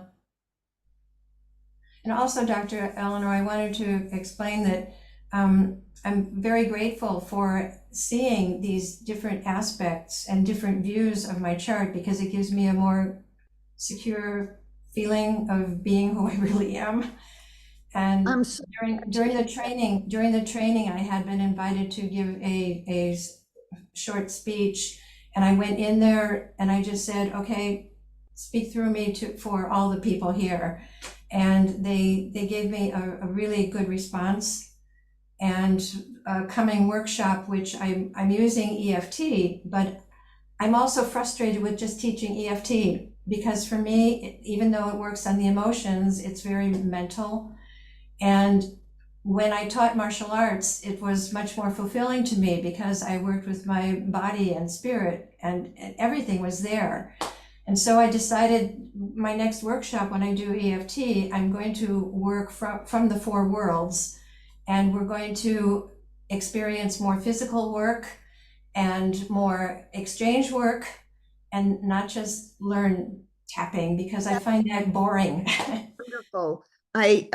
And also, Dr. Eleanor, I wanted to explain that I'm very grateful for seeing these different aspects and different views of my chart, because it gives me a more secure feeling of being who I really am. And during the training, I had been invited to give a short speech, and I went in there and I just said, okay, speak through me for all the people here. And they gave me a really good response. And a coming workshop, which I'm using EFT, but I'm also frustrated with just teaching EFT, because for me, even though it works on the emotions, it's very mental. And when I taught martial arts, it was much more fulfilling to me because I worked with my body and spirit, and everything was there. And so I decided my next workshop, when I do EFT, I'm going to work from the four worlds, and we're going to experience more physical work and more exchange work, and not just learn tapping, because I find that boring. Wonderful. I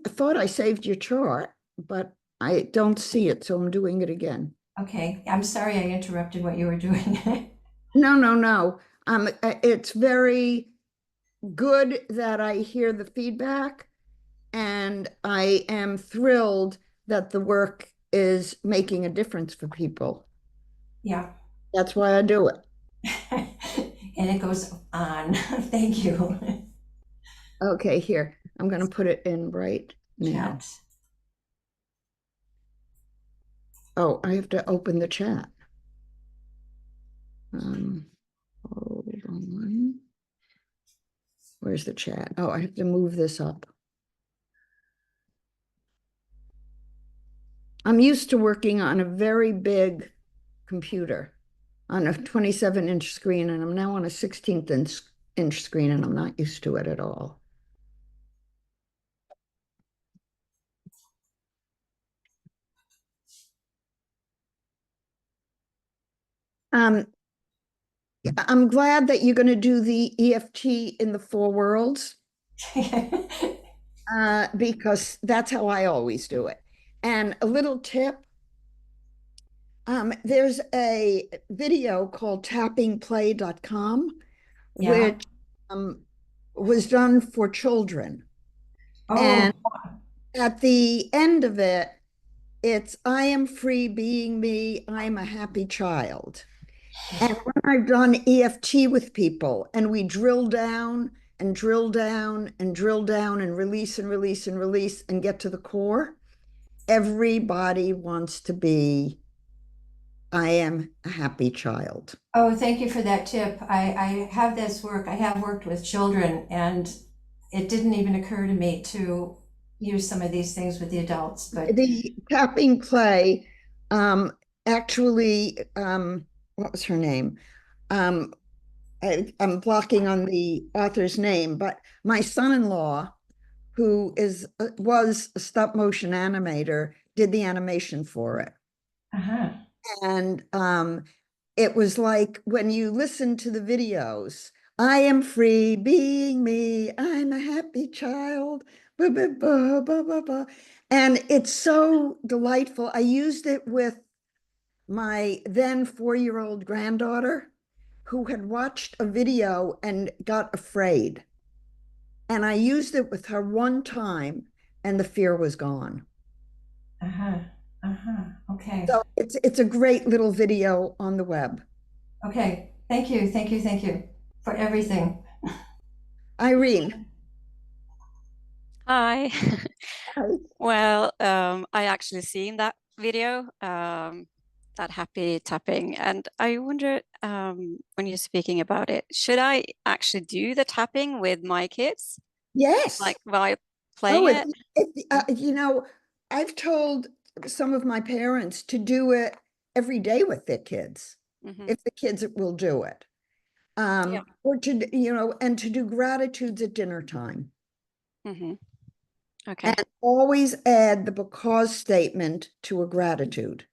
thought I saved your chart, but I don't see it, so I'm doing it again. Okay, I'm sorry I interrupted what you were doing. No. It's very good that I hear the feedback, and I am thrilled that the work is making a difference for people. Yeah. That's why I do it. And it goes on. Thank you. Okay, here. I'm going to put it in right now. Chat. Oh, I have to open the chat. Hold on. Where's the chat? Oh, I have to move this up. I'm used to working on a very big computer on a 27-inch screen, and I'm now on a 16-inch screen, and I'm not used to it at all. I'm glad that you're going to do the EFT in the four worlds, because that's how I always do it. And a little tip, there's a video called tappingplay.com, Yeah. which was done for children. Oh, And at the end of it, it's I am free being me, I'm a happy child. And when I've done EFT with people and we drill down and drill down and drill down and release and release and release and get to the core, everybody wants to be, I am a happy child. oh, thank you for that tip. I have this work, I have worked with children, and it didn't even occur to me to use some of these things with the adults, but The tapping play, actually, what was her name? I'm blocking on the author's name, but my son-in-law, who was a stop motion animator, did the animation for it. uh-huh. And it was like when you listen to the videos, I am free being me, I'm a happy child, blah, blah, blah, blah, blah, blah. And it's so delightful. I used it with my then 4-year-old granddaughter, who had watched a video and got afraid. And I used it with her one time, and the fear was gone. Uh-huh. Uh-huh. Okay. So it's a great little video on the web. Okay. Thank you. Thank you. Thank you for everything. Irene. Hi. Hi. Well, I actually seen that video, that happy tapping, and I wonder, when you're speaking about it, should I actually do the tapping with my kids, Yes. like while Oh, playing it? I've told some of my parents to do it every day with their kids, Mhm. if the kids will do it. Yeah. Or and to do gratitudes at dinner time. Mhm. Okay. And always add the because statement to a gratitude.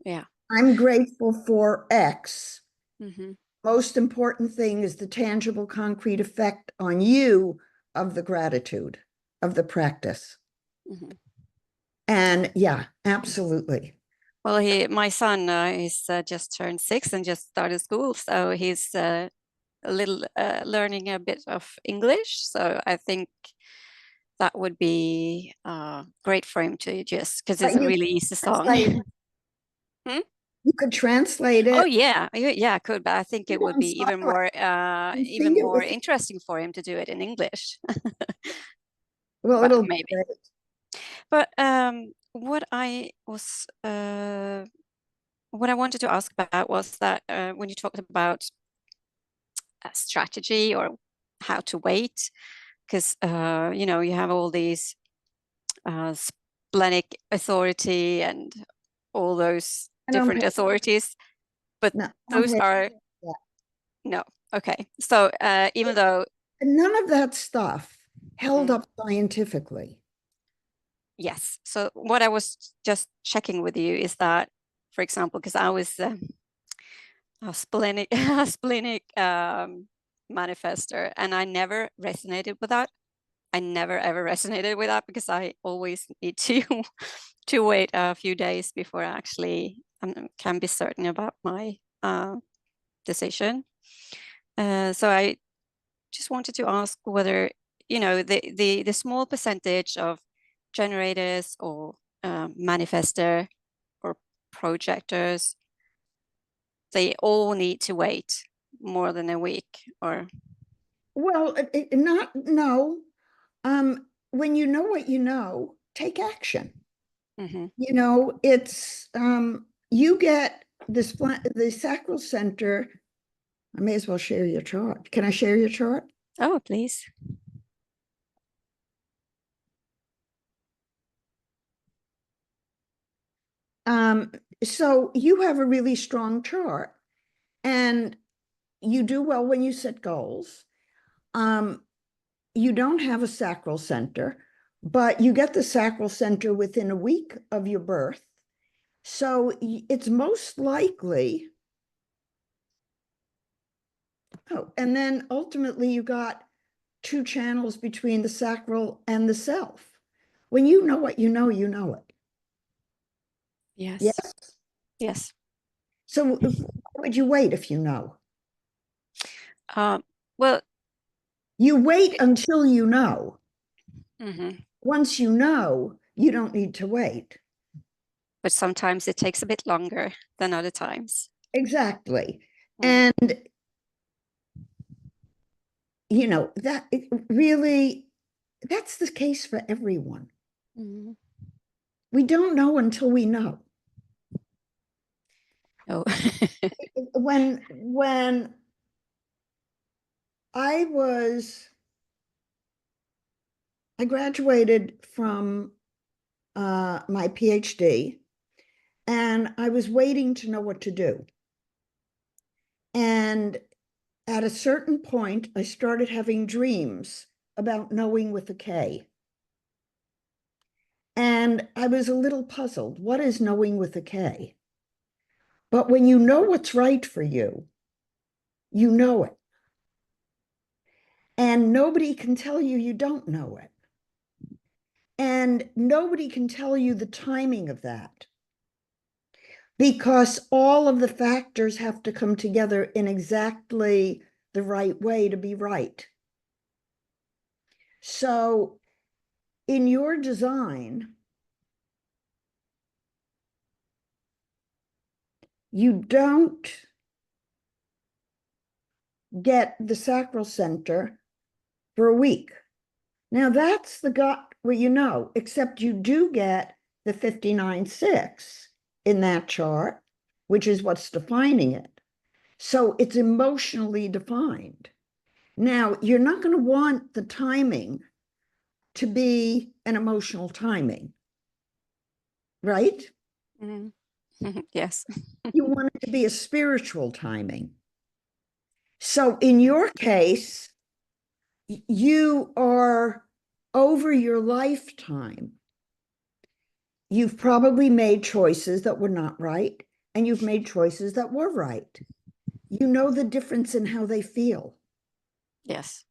Yeah. I'm grateful for X. Mhm. Most important thing is the tangible, concrete effect on you of the gratitude, of the practice. Mhm. And yeah, absolutely. Well, my son, he's just turned 6 and just started school, so he's a little learning a bit of English. So I think that would be great for him to just, because it's a You really easy song. Hmm? You could translate Oh it. yeah, I could, but I think it would be even more sing it with, interesting for him to do it in English. well, But it'll be maybe. great. But what I wanted to ask about was that when you talked about a strategy or how to wait, because you have all these splenic authority and all those I don't different pay, authorities, but no, I don't those pay are that. no. Okay, so even though And none of that stuff held Mhm. up scientifically. Yes, so what I was just checking with you is that, for example, because I was a splenic splenic manifester, and I never resonated with that. I never ever resonated with that because I always need to to wait a few days before I actually can be certain about my decision. So I just wanted to ask whether the small percentage of generators or manifester or projectors, they all need to wait more than a week, or Well, no. When you know what you know, take action. Mhm. It's you get the sacral center. I may as well share your chart. Can I share your chart? Oh, please. So you have a really strong chart, and you do well when you set goals. You don't have a sacral center, but you get the sacral center within a week of your birth. So it's most likely. Oh, and then ultimately you got two channels between the sacral and the self. When you know what you know it. Yes. Yes. Yes. So why would you wait if you know? Well, You wait until you know. mhm. Once you know, you don't need to wait. But sometimes it takes a bit longer than other times. Exactly. Mm. And that really, that's the case for everyone. Mhm. We don't know until we know. Oh. When I graduated from my PhD, and I was waiting to know what to do. And at a certain point, I started having dreams about knowing with a K. And I was a little puzzled. What is knowing with a K? But when you know what's right for you, you know it. And nobody can tell you you don't know it. And nobody can tell you the timing of that, because all of the factors have to come together in exactly the right way to be right. So in your design, you don't get the sacral center for a week. Now that's the gut where except you do get the 59-6 in that chart, which is what's defining it. So it's emotionally defined. Now, you're not going to want the timing to be an emotional timing, right? Mhm. Yes. You want it to be a spiritual timing. So in your case, you are over your lifetime. You've probably made choices that were not right, and you've made choices that were right. You know the difference in how they feel. Yes,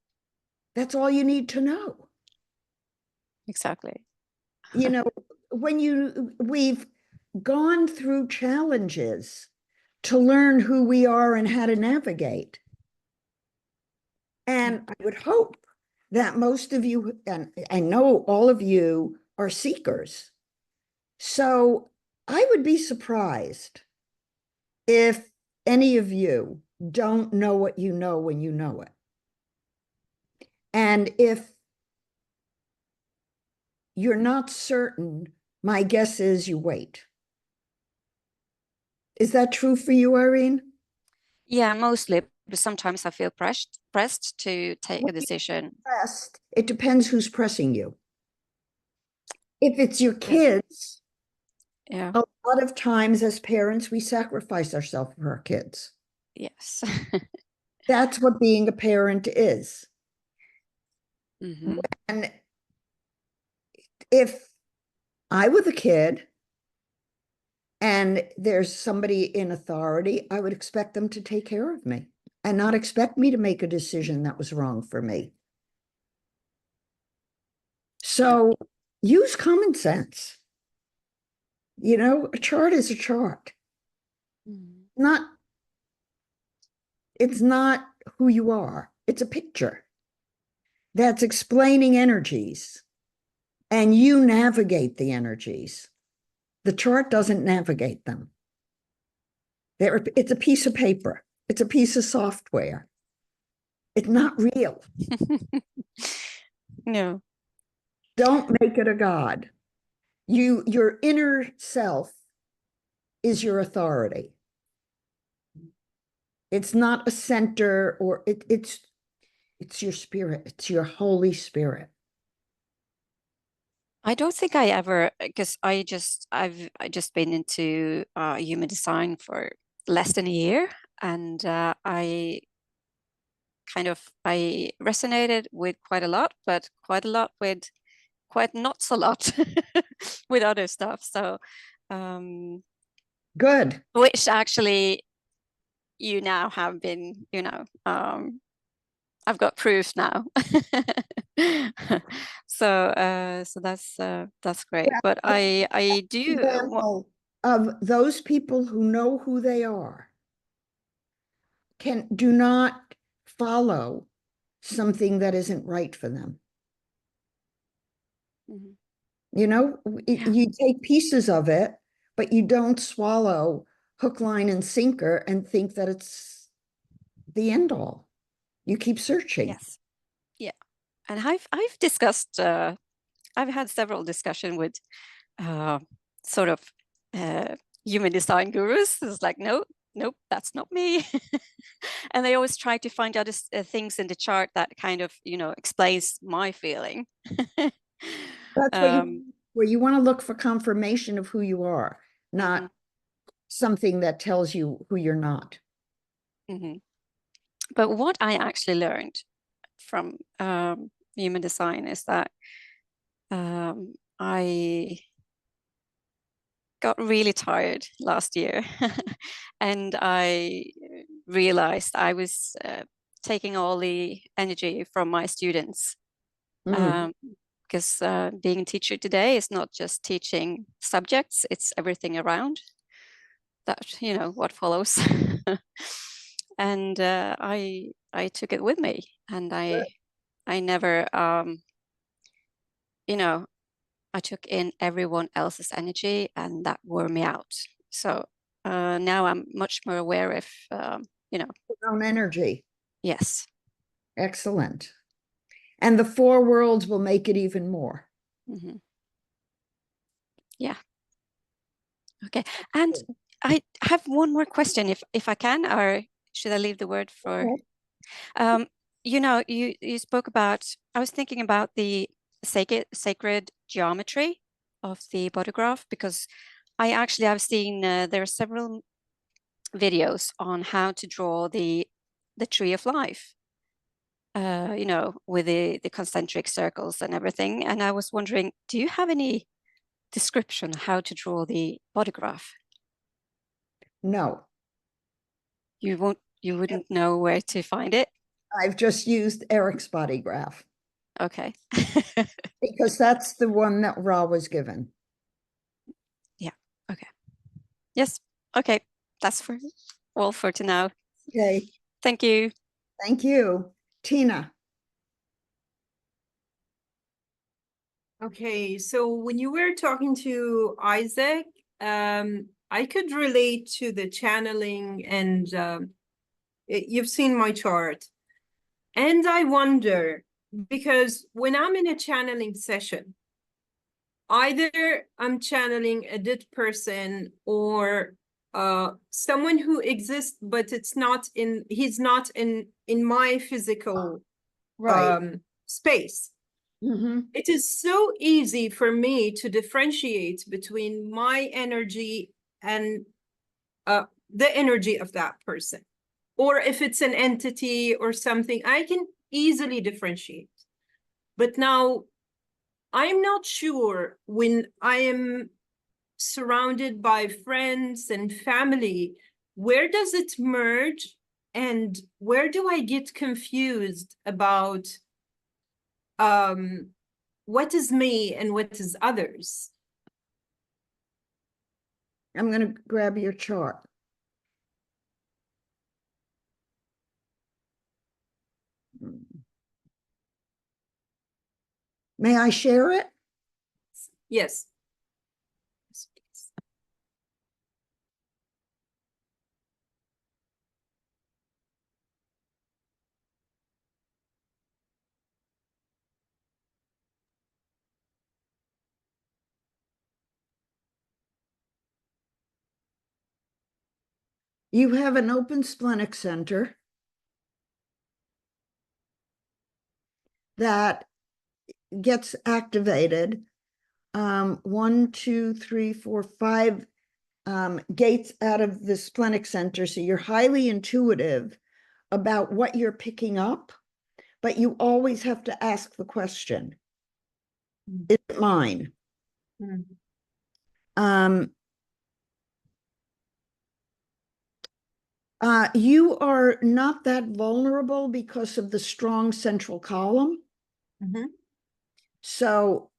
That's all you need to know. exactly. We've gone through challenges to learn who we are and how to navigate. And I would hope that most of you, and I know all of you, are seekers. So I would be surprised if any of you don't know what you know when you know it. And if you're not certain, my guess is you wait. Is that true for you, Irene? Yeah, mostly. But sometimes I feel pressed to take a decision. Pressed. It depends who's pressing you. If it's your Yeah. kids, Yeah. a lot of times as parents, we sacrifice ourselves for our kids. Yes. That's what being a parent is. Mhm. And if I were the kid and there's somebody in authority, I would expect them to take care of me and not expect me to make a decision that was wrong for me. So use common sense. A chart is a chart. Mhm. It's not who you are. It's a picture that's explaining energies, and you navigate the energies. The chart doesn't navigate them. It's a piece of paper. It's a piece of software. It's not real. No. Don't make it a God. Your inner self is your authority. It's not a center, or it's your spirit. It's your Holy Spirit. I don't think I ever, because I've just been into human design for less than a year, and I resonated with quite a lot, but quite a lot with quite not so lot with other stuff. So Good. which actually you now have been, I've got proof now. So that's great. Yeah. But I do Example of those people who know who they are do not follow something that isn't right for them. Mhm. You know, Yeah. you take pieces of it, but you don't swallow hook, line, and sinker and think that it's the end all. You keep searching. Yes. Yeah. And I've discussed I've had several discussions with sort of human design gurus. It's like, nope, that's not me. And they always try to find other things in the chart that kind of, explains my feeling. That's where you want to look for confirmation of who you are, not something that tells you who you're not. Mm-hmm. But what I actually learned from human design is that I got really tired last year and I realized I was taking all the energy from my students. Because being a teacher today is not just teaching subjects, it's everything around that, what follows. And I took it with me, and I never I took in everyone else's energy, and that wore me out. So now I'm much more aware of Your own energy. Yes. Excellent. And the four worlds will make it even more. Mm-hmm. Yeah. Okay. And I have one more question, if I can, or should I leave the word for? Okay. You spoke about. I was thinking about the sacred geometry of the body graph, because I've seen there are several videos on how to draw the tree of life. With the concentric circles and everything. And I was wondering, do you have any description how to draw the body graph? No. You wouldn't know where to find it? I've just used Eric's body graph. Okay. Because that's the one that Ra was given. Yeah. Okay. Yes. Okay. That's all for now. Okay. Thank you. Thank you. Tina. Okay, so when you were talking to Isaac, I could relate to the channeling, and you've seen my chart. And I wonder, because when I'm in a channeling session, either I'm channeling a dead person or someone who exists, but he's not in my physical space. It is so easy for me to differentiate between my energy and the energy of that person. Or if it's an entity or something, I can easily differentiate. But now I'm not sure, when I am surrounded by friends and family, where does it merge, and where do I get confused about what is me and what is others? I'm going to grab your chart. May I share it? Yes. You have an open splenic center that gets activated. 1, 2, 3, 4, 5 gates out of the splenic center. So you're highly intuitive about what you're picking up, but you always have to ask the question, is it mine? You are not that vulnerable because of the strong central column. So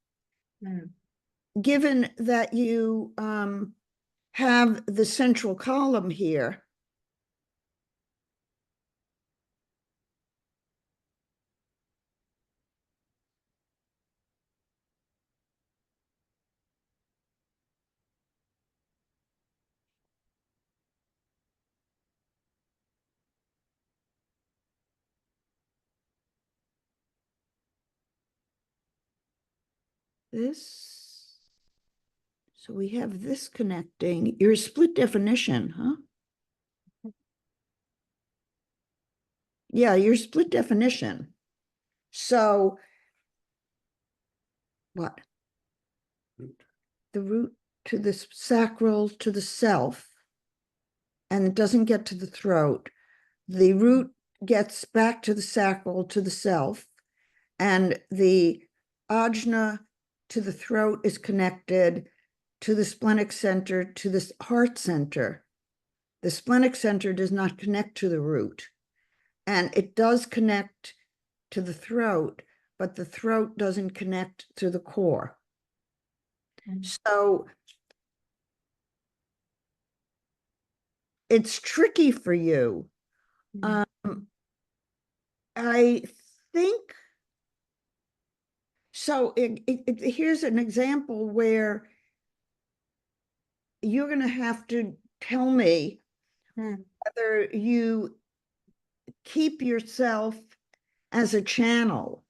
given that you have the central column here, this, so we have this connecting. You're a split definition, huh? Yeah, you're split definition. So what? The root to the sacral to the self, and it doesn't get to the throat. The root gets back to the sacral to the self, and the ajna to the throat is connected to the splenic center to the heart center. The splenic center does not connect to the root, and it does connect to the throat, but the throat doesn't connect to the core. So it's tricky for you. I think, so here's an example where you're going to have to tell me whether you keep yourself as a channel,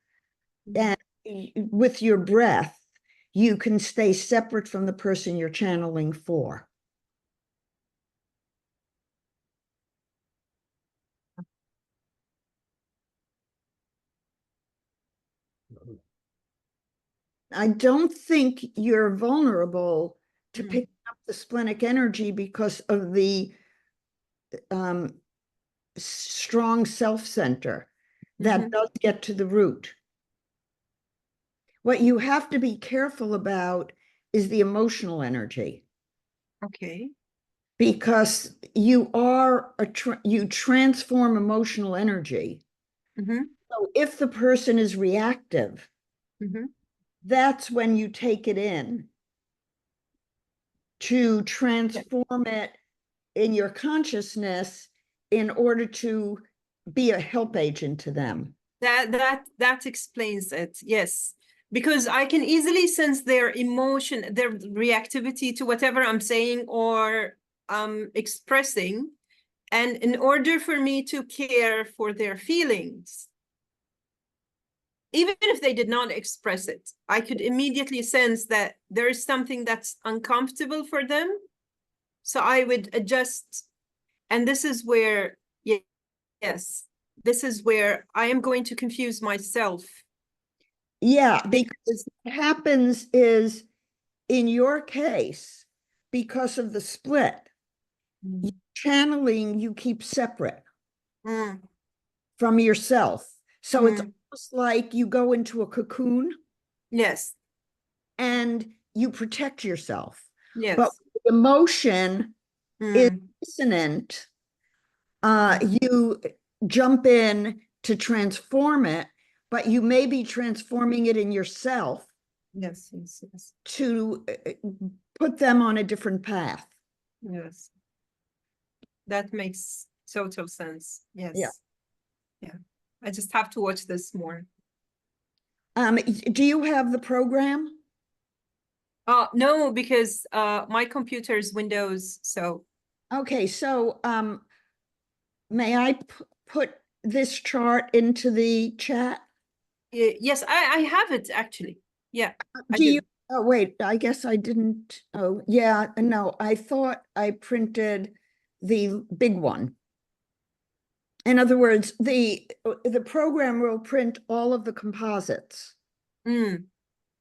and with your breath, you can stay separate from the person you're channeling for. I don't think you're vulnerable to picking up the splenic energy because of the strong self-center that does get to the root. What you have to be careful about is the emotional energy. Okay. Because you are you transform emotional energy. So if the person is reactive, that's when you take it in to transform it in your consciousness in order to be a help agent to them. That explains it. Yes, because I can easily sense their emotion, their reactivity to whatever I'm saying or expressing. And in order for me to care for their feelings, even if they did not express it, I could immediately sense that there is something that's uncomfortable for them. So I would adjust. And this is where, yes, this is where I am going to confuse myself. Yeah, because what happens is, in your case, because of the split, channeling you keep separate from yourself. So it's almost like you go into a cocoon. Yes. And you protect yourself. Yes. But emotion is dissonant. You jump in to transform it, but you may be transforming it in yourself. Yes, yes, yes. To put them on a different path. Yes. That makes total sense. Yes. Yeah. Yeah. I just have to watch this more. Do you have the program? No, because my computer is Windows, so. Okay, so may I put this chart into the chat? Yes, I have it actually. Yeah. Do you? Oh, wait, I guess I didn't. Oh, yeah, no, I thought I printed the big one. In other words, the program will print all of the composites. Mm,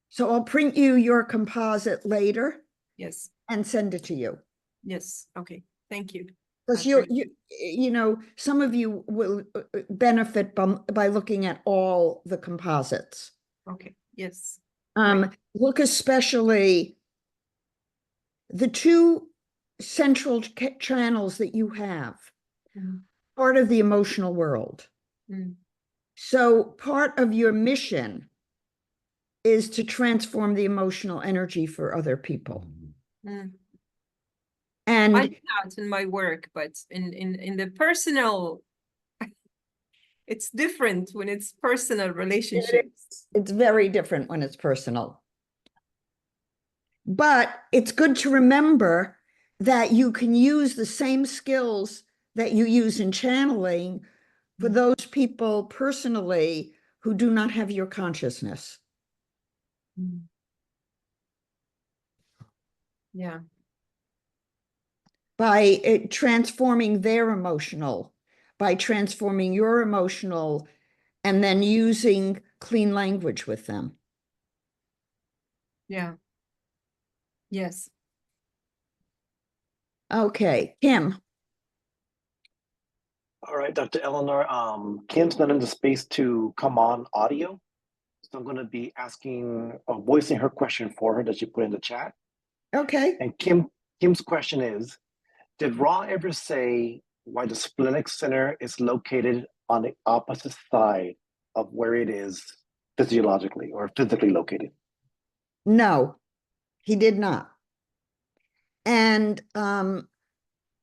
So I'll print you your composite later yes, and send it to you. yes. Okay, thank you. Because That's you know, some of you will benefit by looking at all the composites. okay, yes. Right. Look especially the two central channels that you have, Mm, part of the emotional world. mm, So part of your mission is to transform the emotional energy for other people. mm. I And do that in my work, but in the personal, it's different when it's personal relationships. it's very different when it's personal. But it's good to remember that you can use the same skills that you use in channeling for those people personally who do not have your consciousness. Mm. Yeah. By transforming their emotional, by transforming your emotional, and then using clean language with them. Yeah. Yes. Okay, Kim. All right, Dr. Eleanor, Kim's not in the space to come on audio. So I'm going to be asking, voicing her question for her that she put in the chat. Okay. And Kim's question is, did Ra ever say why the splenic center is located on the opposite side of where it is physiologically or physically located? No, he did not. And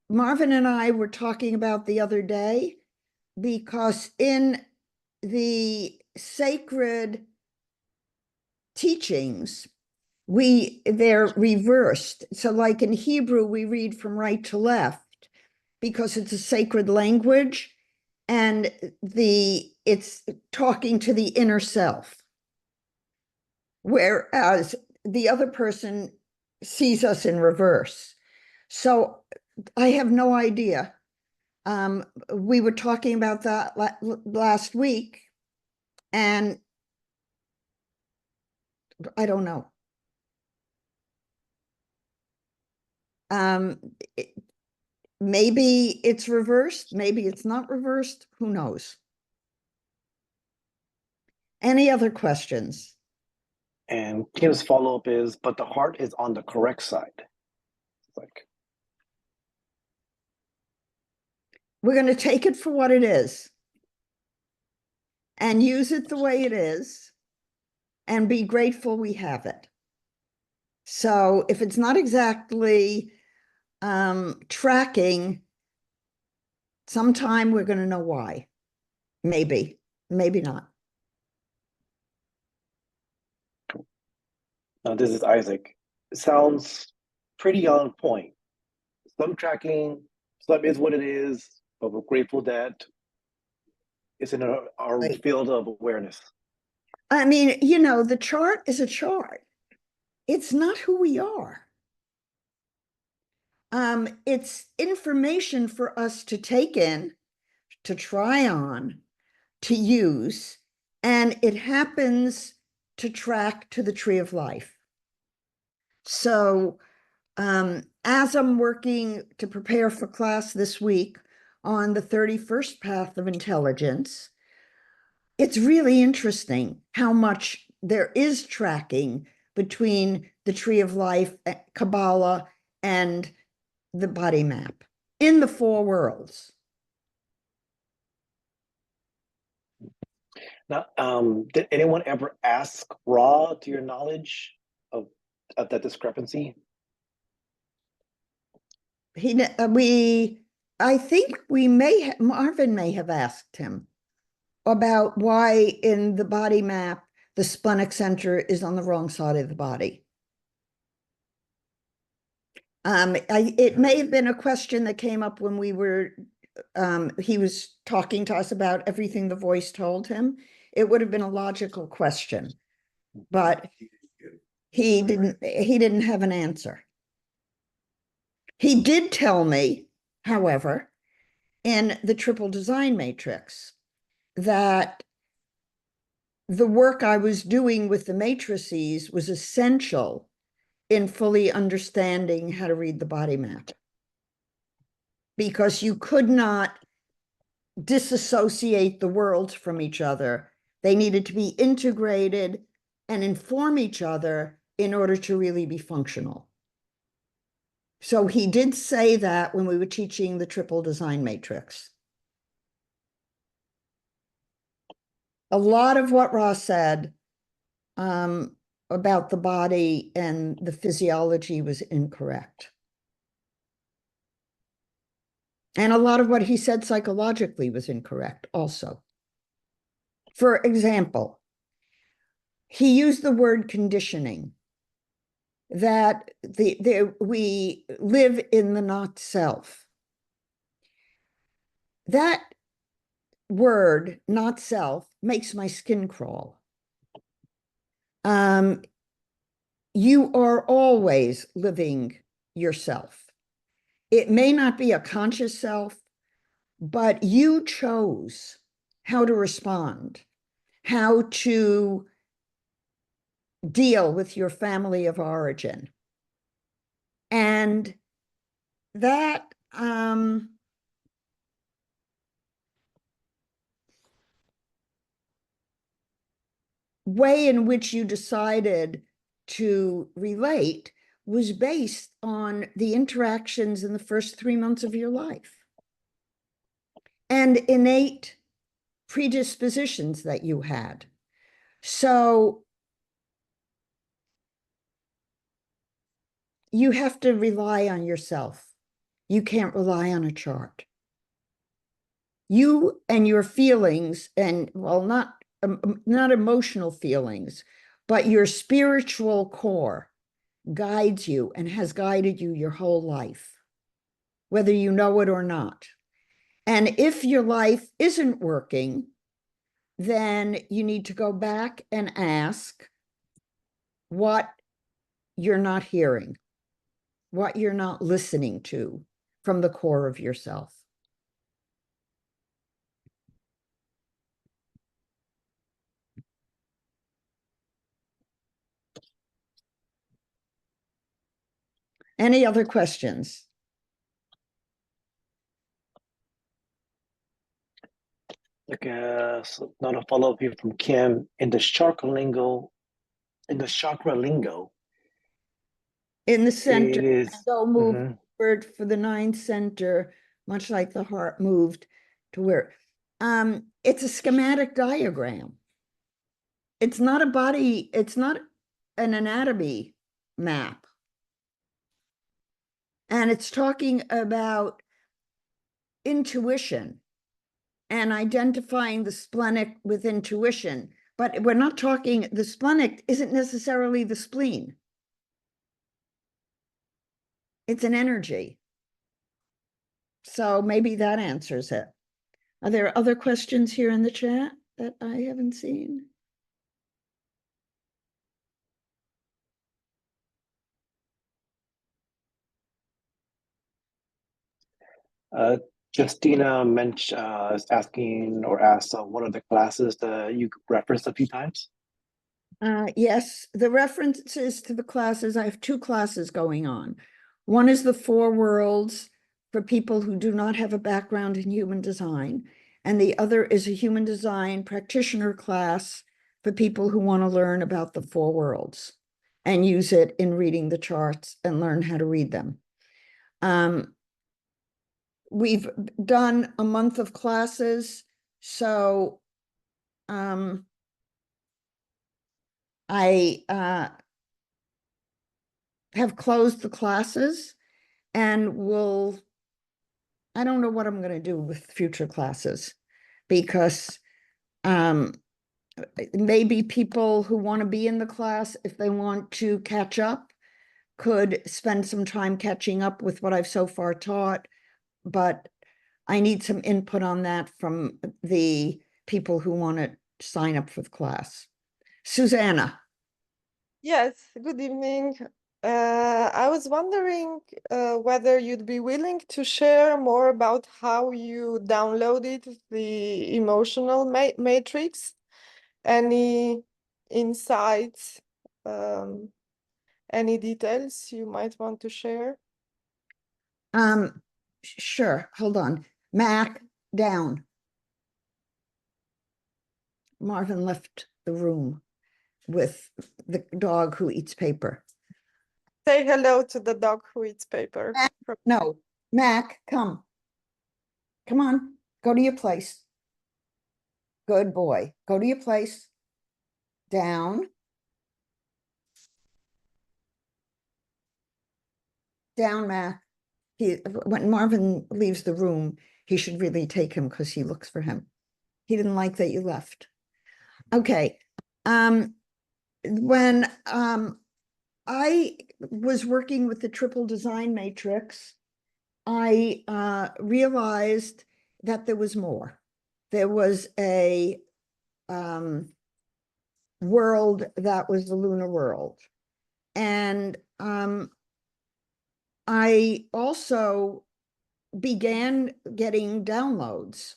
Marvin and I were talking about the other day, because in the sacred teachings, they're reversed. So like in Hebrew, we read from right to left because it's a sacred language, and it's talking to the inner self. Whereas the other person sees us in reverse. So I have no idea. We were talking about that last week, and I don't know. Maybe it's reversed, maybe it's not reversed, who knows? Any other questions? And Kim's follow-up is, but the heart is on the correct side. It's like, We're going to take it for what it is and use it the way it is and be grateful we have it. So if it's not exactly tracking, sometime we're going to know why. Maybe, maybe not. now this is Isaac. It sounds pretty on point. Some tracking, some is what it is, but we're grateful that it's in our Right. field of awareness. I mean, you know, the chart is a chart. It's not who we are. It's information for us to take in, to try on, to use, and it happens to track to the tree of life. So as I'm working to prepare for class this week on the 31st path of intelligence, it's really interesting how much there is tracking between the tree of life, Kabbalah, and the body map in the four worlds. Now, did anyone ever ask Ra, to your knowledge, of that discrepancy? I think Marvin may have asked him about why in the body map, the splenic center is on the wrong side of the body. It may have been a question that came up when he was talking to us about everything the voice told him. It would have been a logical question, but he didn't have an answer. He did tell me however, in the triple design matrix, that the work I was doing with the matrices was essential in fully understanding how to read the body map. Because you could not disassociate the worlds from each other. They needed to be integrated and inform each other in order to really be functional. So he did say that when we were teaching the triple design matrix. A lot of what Ross said about the body and the physiology was incorrect. And a lot of what he said psychologically was incorrect also. For example, he used the word conditioning, that we live in the not self. That word, not self, makes my skin crawl. You are always living yourself. It may not be a conscious self, but you chose how to respond, how to deal with your family of origin. And that way in which you decided to relate was based on the interactions in the first 3 months of your life and innate predispositions that you had. So you have to rely on yourself. You can't rely on a chart. You and your feelings, and well, not emotional feelings, but your spiritual core guides you and has guided you your whole life, whether you know it or not. And if your life isn't working, then you need to go back and ask what you're not hearing, what you're not listening to from the core of yourself. Any other questions? Okay, so not a follow-up here from Kim. In the chakra lingo, in the center, it is go move forward for the 9th center, much like the heart moved to where. It's a schematic diagram. It's not a body, it's not an anatomy map. And it's talking about intuition and identifying the splenic with intuition. But we're not talking, the splenic isn't necessarily the spleen. It's an energy. So maybe that answers it. Are there other questions here in the chat that I haven't seen? Justina mentioned is asking or asked one of the classes that you referenced a few times. Yes, the references to the classes, I have 2 classes going on. One is the 4 worlds for people who do not have a background in human design, and the other is a human design practitioner class for people who want to learn about the 4 worlds and use it in reading the charts and learn how to read them. We've done a month of classes, so I have closed the classes and I don't know what I'm going to do with future classes, because maybe people who want to be in the class, if they want to catch up, could spend some time catching up with what I've so far taught, but I need some input on that from the people who want to sign up for the class. Susanna. Yes, good evening. I was wondering whether you'd be willing to share more about how you downloaded the emotional matrix. Any insights, any details you might want to share? Sure, hold on. Mac, down. Marvin left the room with the dog who eats paper. Say hello to the dog who eats paper. No, Mac, come. Come on, go to your place. Good boy. Go to your place. Down. Down, Mac. When Marvin leaves the room, he should really take him because he looks for him. He didn't like that you left. Okay. When I was working with the triple design matrix, I realized that there was more. There was a world that was the lunar world. And I also began getting downloads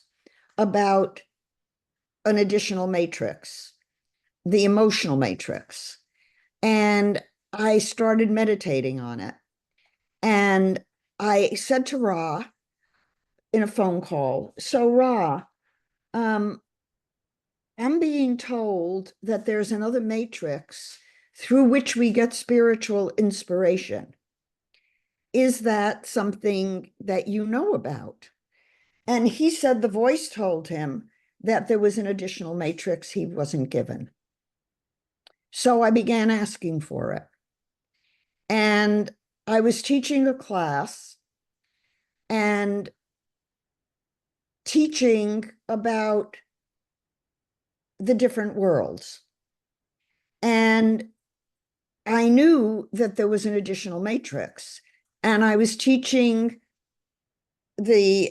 about an additional matrix, the emotional matrix. And I started meditating on it. And I said to Ra in a phone call, so Ra, I'm being told that there's another matrix through which we get spiritual inspiration. Is that something that you know about? And he said the voice told him that there was an additional matrix he wasn't given. So I began asking for it. And I was teaching a class and teaching about the different worlds. And I knew that there was an additional matrix. And I was teaching the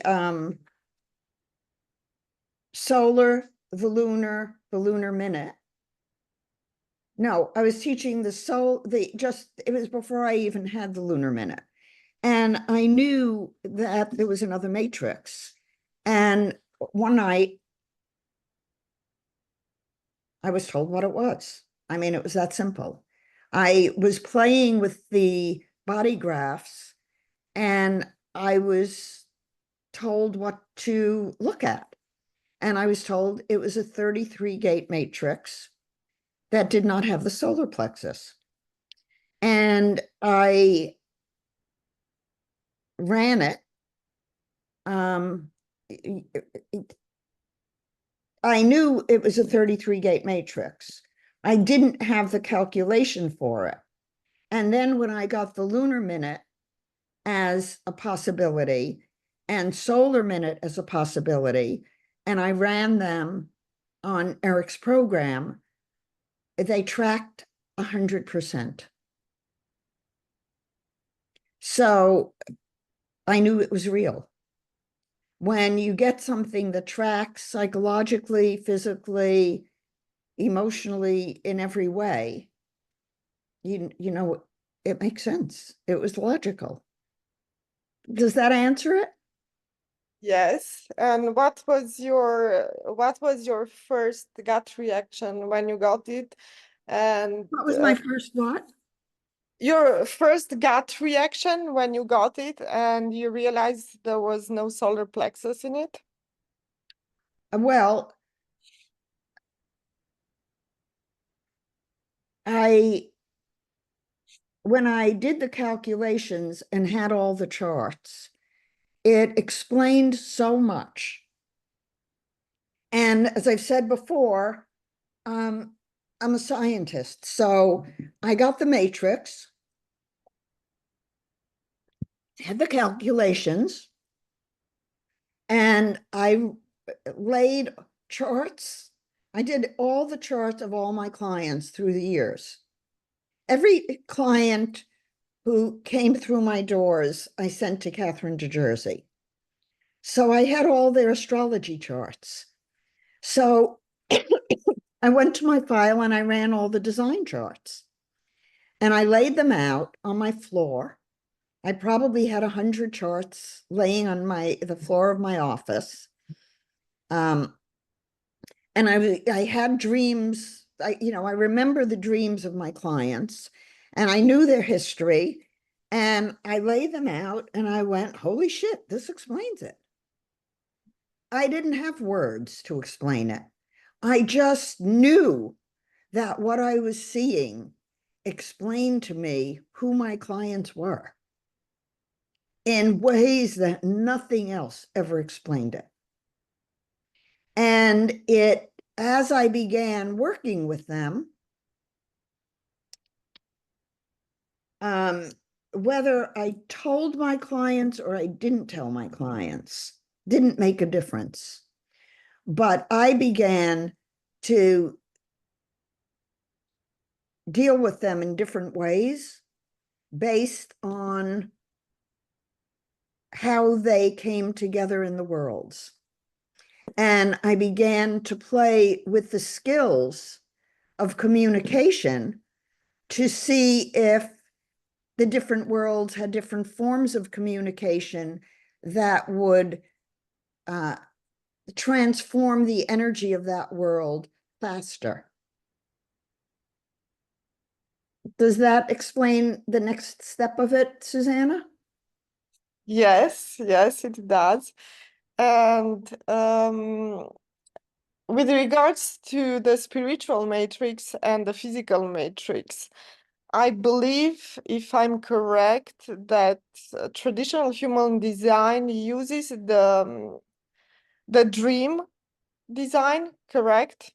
solar, the lunar minute. No, I was teaching it was before I even had the lunar minute. And I knew that there was another matrix. And one night, I was told what it was. I mean, it was that simple. I was playing with the body graphs and I was told what to look at. And I was told it was a 33 gate matrix that did not have the solar plexus. And I ran it. I knew it was a 33 gate matrix. I didn't have the calculation for it. And then when I got the lunar minute as a possibility and solar minute as a possibility, and I ran them on Eric's program, they tracked 100%. So I knew it was real. When you get something that tracks psychologically, physically, emotionally, in every way, you know, it makes sense. It was logical. Does that answer it? Yes. And what was your first gut reaction when you got it? And What was my first what? your first gut reaction when you got it and you realized there was no solar plexus in it? Well, when I did the calculations and had all the charts, it explained so much. And as I've said before, I'm a scientist. So I got the matrix, had the calculations, and I laid charts. I did all the charts of all my clients through the years. Every client who came through my doors, I sent to Catherine to Jersey. So I had all their astrology charts. So I went to my file and I ran all the design charts. And I laid them out on my floor. I probably had 100 charts laying on the floor of my office. And I had dreams. I remember the dreams of my clients, and I knew their history, and I laid them out and I went, holy shit, this explains it. I didn't have words to explain it. I just knew that what I was seeing explained to me who my clients were in ways that nothing else ever explained it. And as I began working with them, whether I told my clients or I didn't tell my clients, didn't make a difference. But I began to deal with them in different ways based on how they came together in the worlds. And I began to play with the skills of communication to see if the different worlds had different forms of communication that would transform the energy of that world faster. Does that explain the next step of it, Susanna? Yes, yes, it does. And with regards to the spiritual matrix and the physical matrix, I believe, if I'm correct, that traditional human design uses the dream design, correct?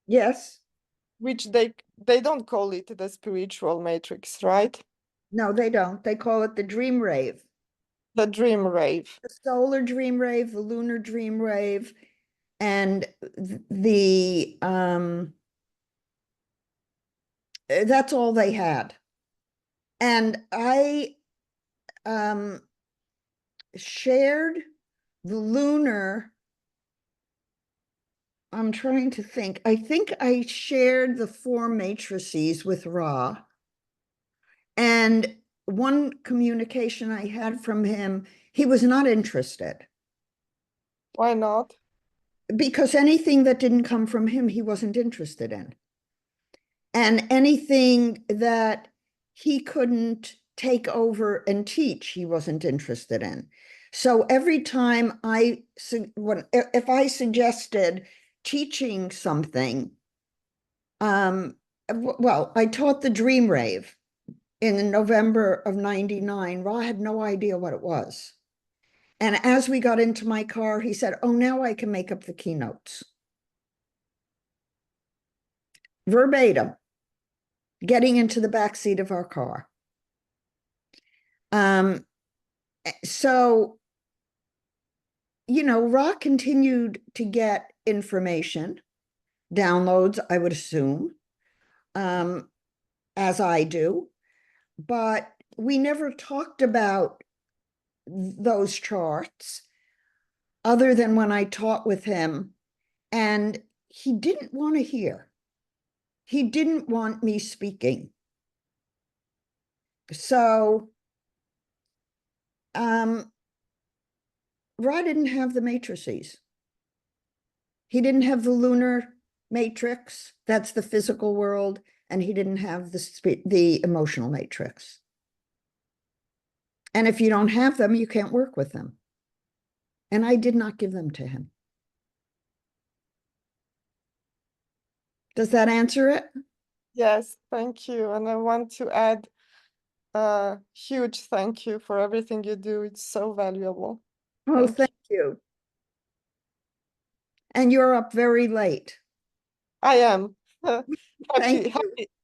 Yes. Which they don't call it the spiritual matrix, right? No, they don't. They call it the dream rave. The dream rave. The solar dream rave, the lunar dream rave, and that's all they had. And I shared the lunar. I'm trying to think. I think I shared the 4 matrices with Ra. And one communication I had from him, he was not interested. Why not? Because anything that didn't come from him, he wasn't interested in. And anything that he couldn't take over and teach, he wasn't interested in. So every time if I suggested teaching something, well, I taught the dream rave in November of 99. Ra had no idea what it was. And as we got into my car, he said, oh, now I can make up the keynotes. Verbatim, getting into the back seat of our car. So, Ra continued to get information, downloads, I would assume, as I do, but we never talked about those charts other than when I taught with him, and he didn't want to hear. He didn't want me speaking. So, Ra didn't have the matrices. He didn't have the lunar matrix, that's the physical world, and he didn't have the emotional matrix. And if you don't have them, you can't work with them. And I did not give them to him. Does that answer it? Yes, thank you. And I want to add a huge thank you for everything you do. It's so valuable. Oh, thank you. And you're up very late. I am. Thank you.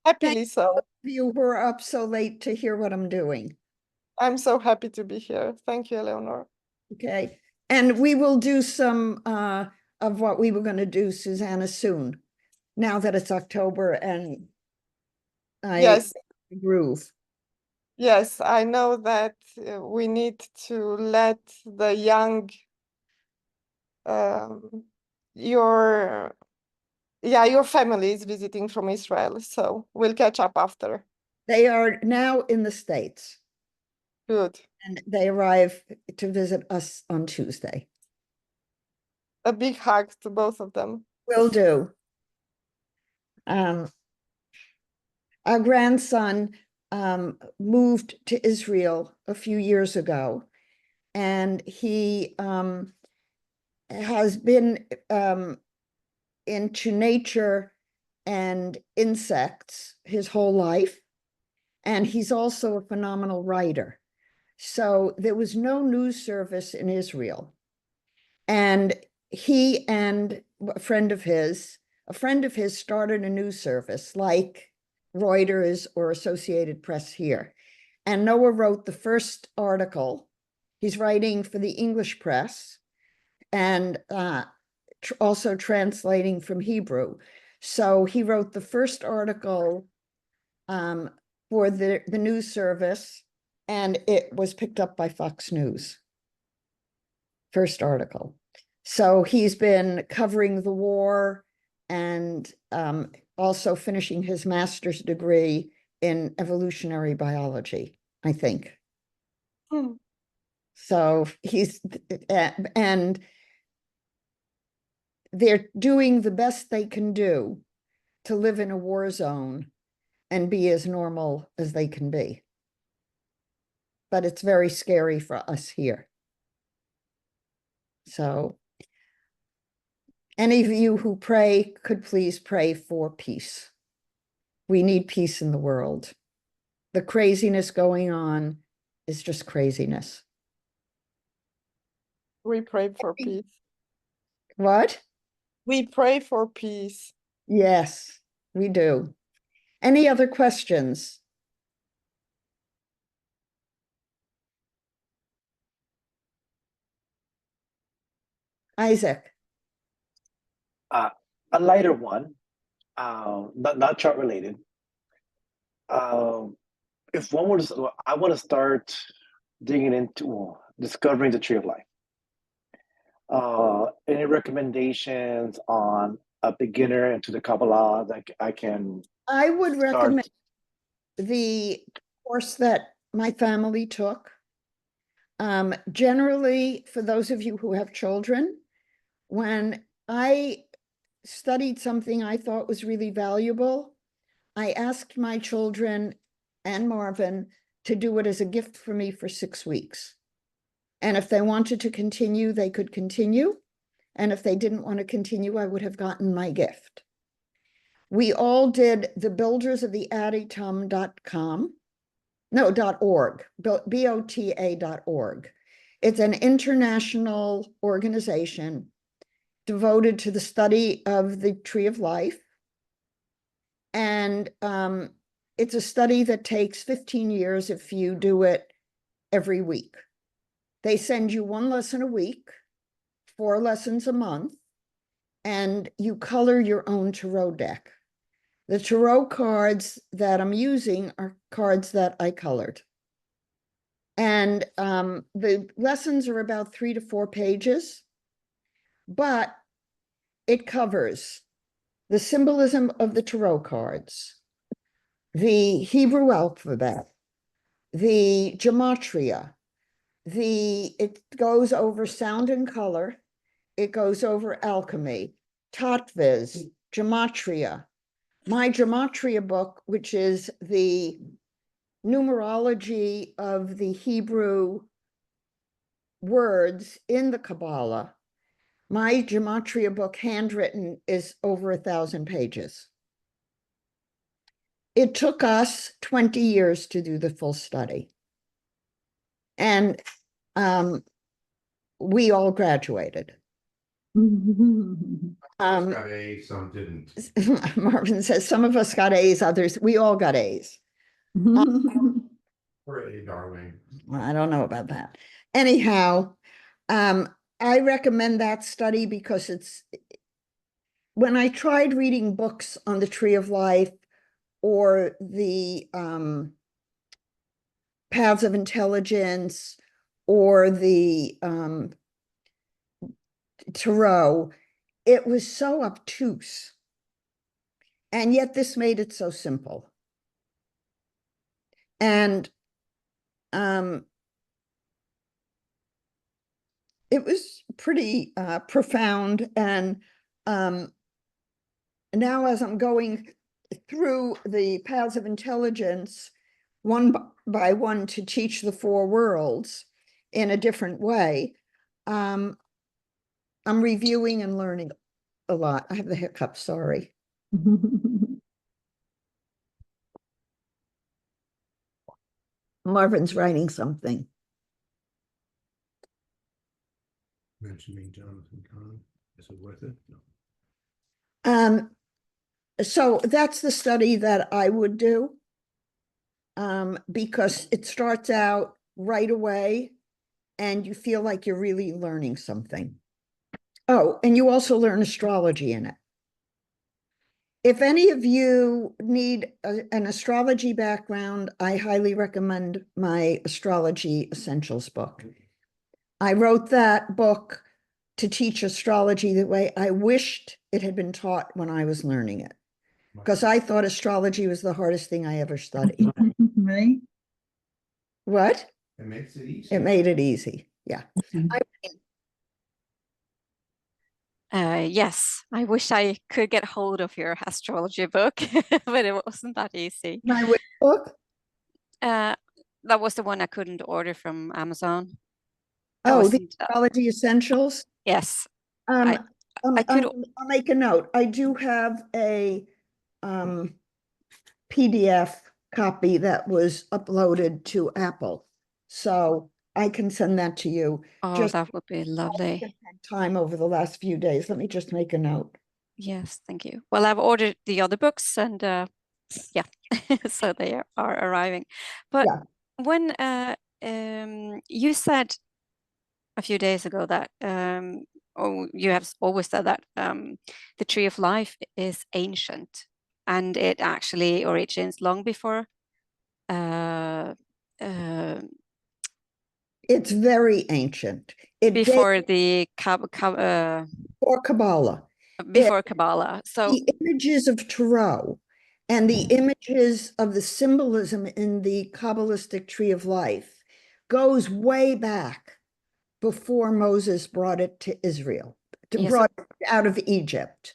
Happily Thank so. You were up so late to hear what I'm doing. I'm so happy to be here. Thank you, Eleanor. Okay. And we will do some of what we were going to do, Susanna, soon, now that it's October and Yes. groove. Yes, I know that we need to let the young, your family is visiting from Israel, so we'll catch up after. They are now in the States, Good. and they arrive to visit us on Tuesday. A big hug to both of them. Will do. Our grandson moved to Israel a few years ago, and he has been into nature and insects his whole life. And he's also a phenomenal writer. So there was no news service in Israel. And he and a friend of his started a news service like Reuters or Associated Press here. And Noah wrote the first article. He's writing for the English press and also translating from Hebrew. So he wrote the first article for the news service, and it was picked up by Fox News. First article. So he's been covering the war and also finishing his master's degree in evolutionary biology, I think. So he's, and they're doing the best they can do to live in a war zone and be as normal as they can be. But it's very scary for us here. So any of you who pray could please pray for peace. We need peace in the world. The craziness going on is just craziness. We pray for peace. What? We pray for peace. Yes, we do. Any other questions? Isaac. A lighter one, not chart related. If one were to, I want to start digging into discovering the tree of life. Any recommendations on a beginner into the Kabbalah that I can? I would recommend the course that my family took. Generally, for those of you who have children, when I studied something I thought was really valuable, I asked my children and Marvin to do it as a gift for me for 6 weeks. And if they wanted to continue, they could continue. And if they didn't want to continue, I would have gotten my gift. We all did the builders of the Adytum.com. No, .org, BOTA.org. It's an international organization devoted to the study of the tree of life. And it's a study that takes 15 years if you do it every week. They send you 1 lesson a week, 4 lessons a month, and you color your own tarot deck. The tarot cards that I'm using are cards that I colored. And the lessons are about 3 to 4 pages, but it covers the symbolism of the tarot cards, the Hebrew alphabet, the gematria, it goes over sound and color, it goes over alchemy, tattvas, gematria. My gematria book, which is the numerology of the Hebrew words in the Kabbalah, my gematria book, handwritten, is over 1,000 pages. It took us 20 years to do the full study. And we all graduated. Got A's, some didn't. Marvin says some of us got A's, others, we all got A's. Hooray, darling. I don't know about that. Anyhow, I recommend that study because when I tried reading books on the tree of life or the paths of intelligence or the tarot, it was so obtuse. And yet this made it so simple. And it was pretty profound. And now as I'm going through the paths of intelligence, one by one, to teach the four worlds in a different way, I'm reviewing and learning a lot. I have the hiccup, sorry. Marvin's writing something. Mentioning Jonathan Kahn, is it worth it? No. So that's the study that I would do, because it starts out right away and you feel like you're really learning something. Oh, and you also learn astrology in it. If any of you need an astrology background, I highly recommend my Astrology Essentials book. I wrote that book to teach astrology the way I wished it had been taught when I was learning it, because I thought astrology was the hardest thing I ever studied. Right? What? It makes it easy. It made it easy. Yeah. Yes, I wish I could get hold of your astrology book, but it wasn't that easy. My which book? That was the one I couldn't order from Amazon. Oh, the Astrology Essentials. Yes. I could. I'll make a note. I do have a PDF copy that was uploaded to Apple, so I can send that to you. Oh, that would be lovely. I had time over the last few days. Let me just make a note. Yes, thank you. Well, I've ordered the other books, and yeah, so they are arriving. But when you said a few days ago that or you have always said that the tree of life is ancient, and it actually originates long before it's very ancient. Before the or Kabbalah. Before Kabbalah. So the images of Tarot and the images of the symbolism in the Kabbalistic tree of life goes way back before Moses brought it to Israel, brought it out of Egypt.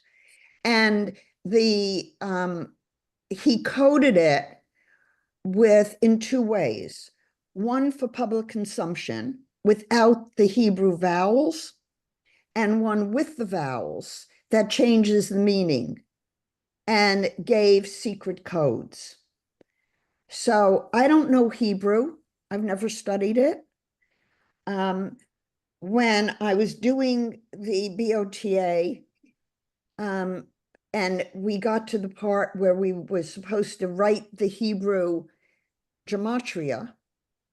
And he coded it in two ways. One for public consumption without the Hebrew vowels, and one with the vowels that changes the meaning and gave secret codes. So I don't know Hebrew. I've never studied it. When I was doing the BOTA, and we got to the part where we were supposed to write the Hebrew gematria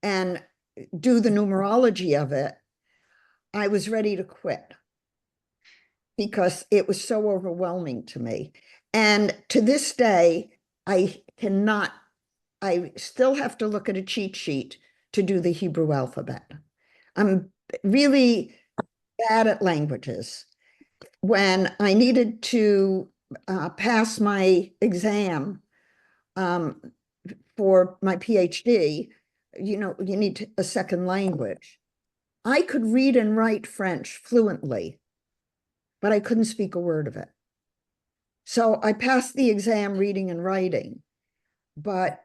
and do the numerology of it, I was ready to quit because it was so overwhelming to me. And to this day, I still have to look at a cheat sheet to do the Hebrew alphabet. I'm really bad at languages. When I needed to pass my exam for my PhD, you need a second language. I could read and write French fluently, but I couldn't speak a word of it. So I passed the exam reading and writing, but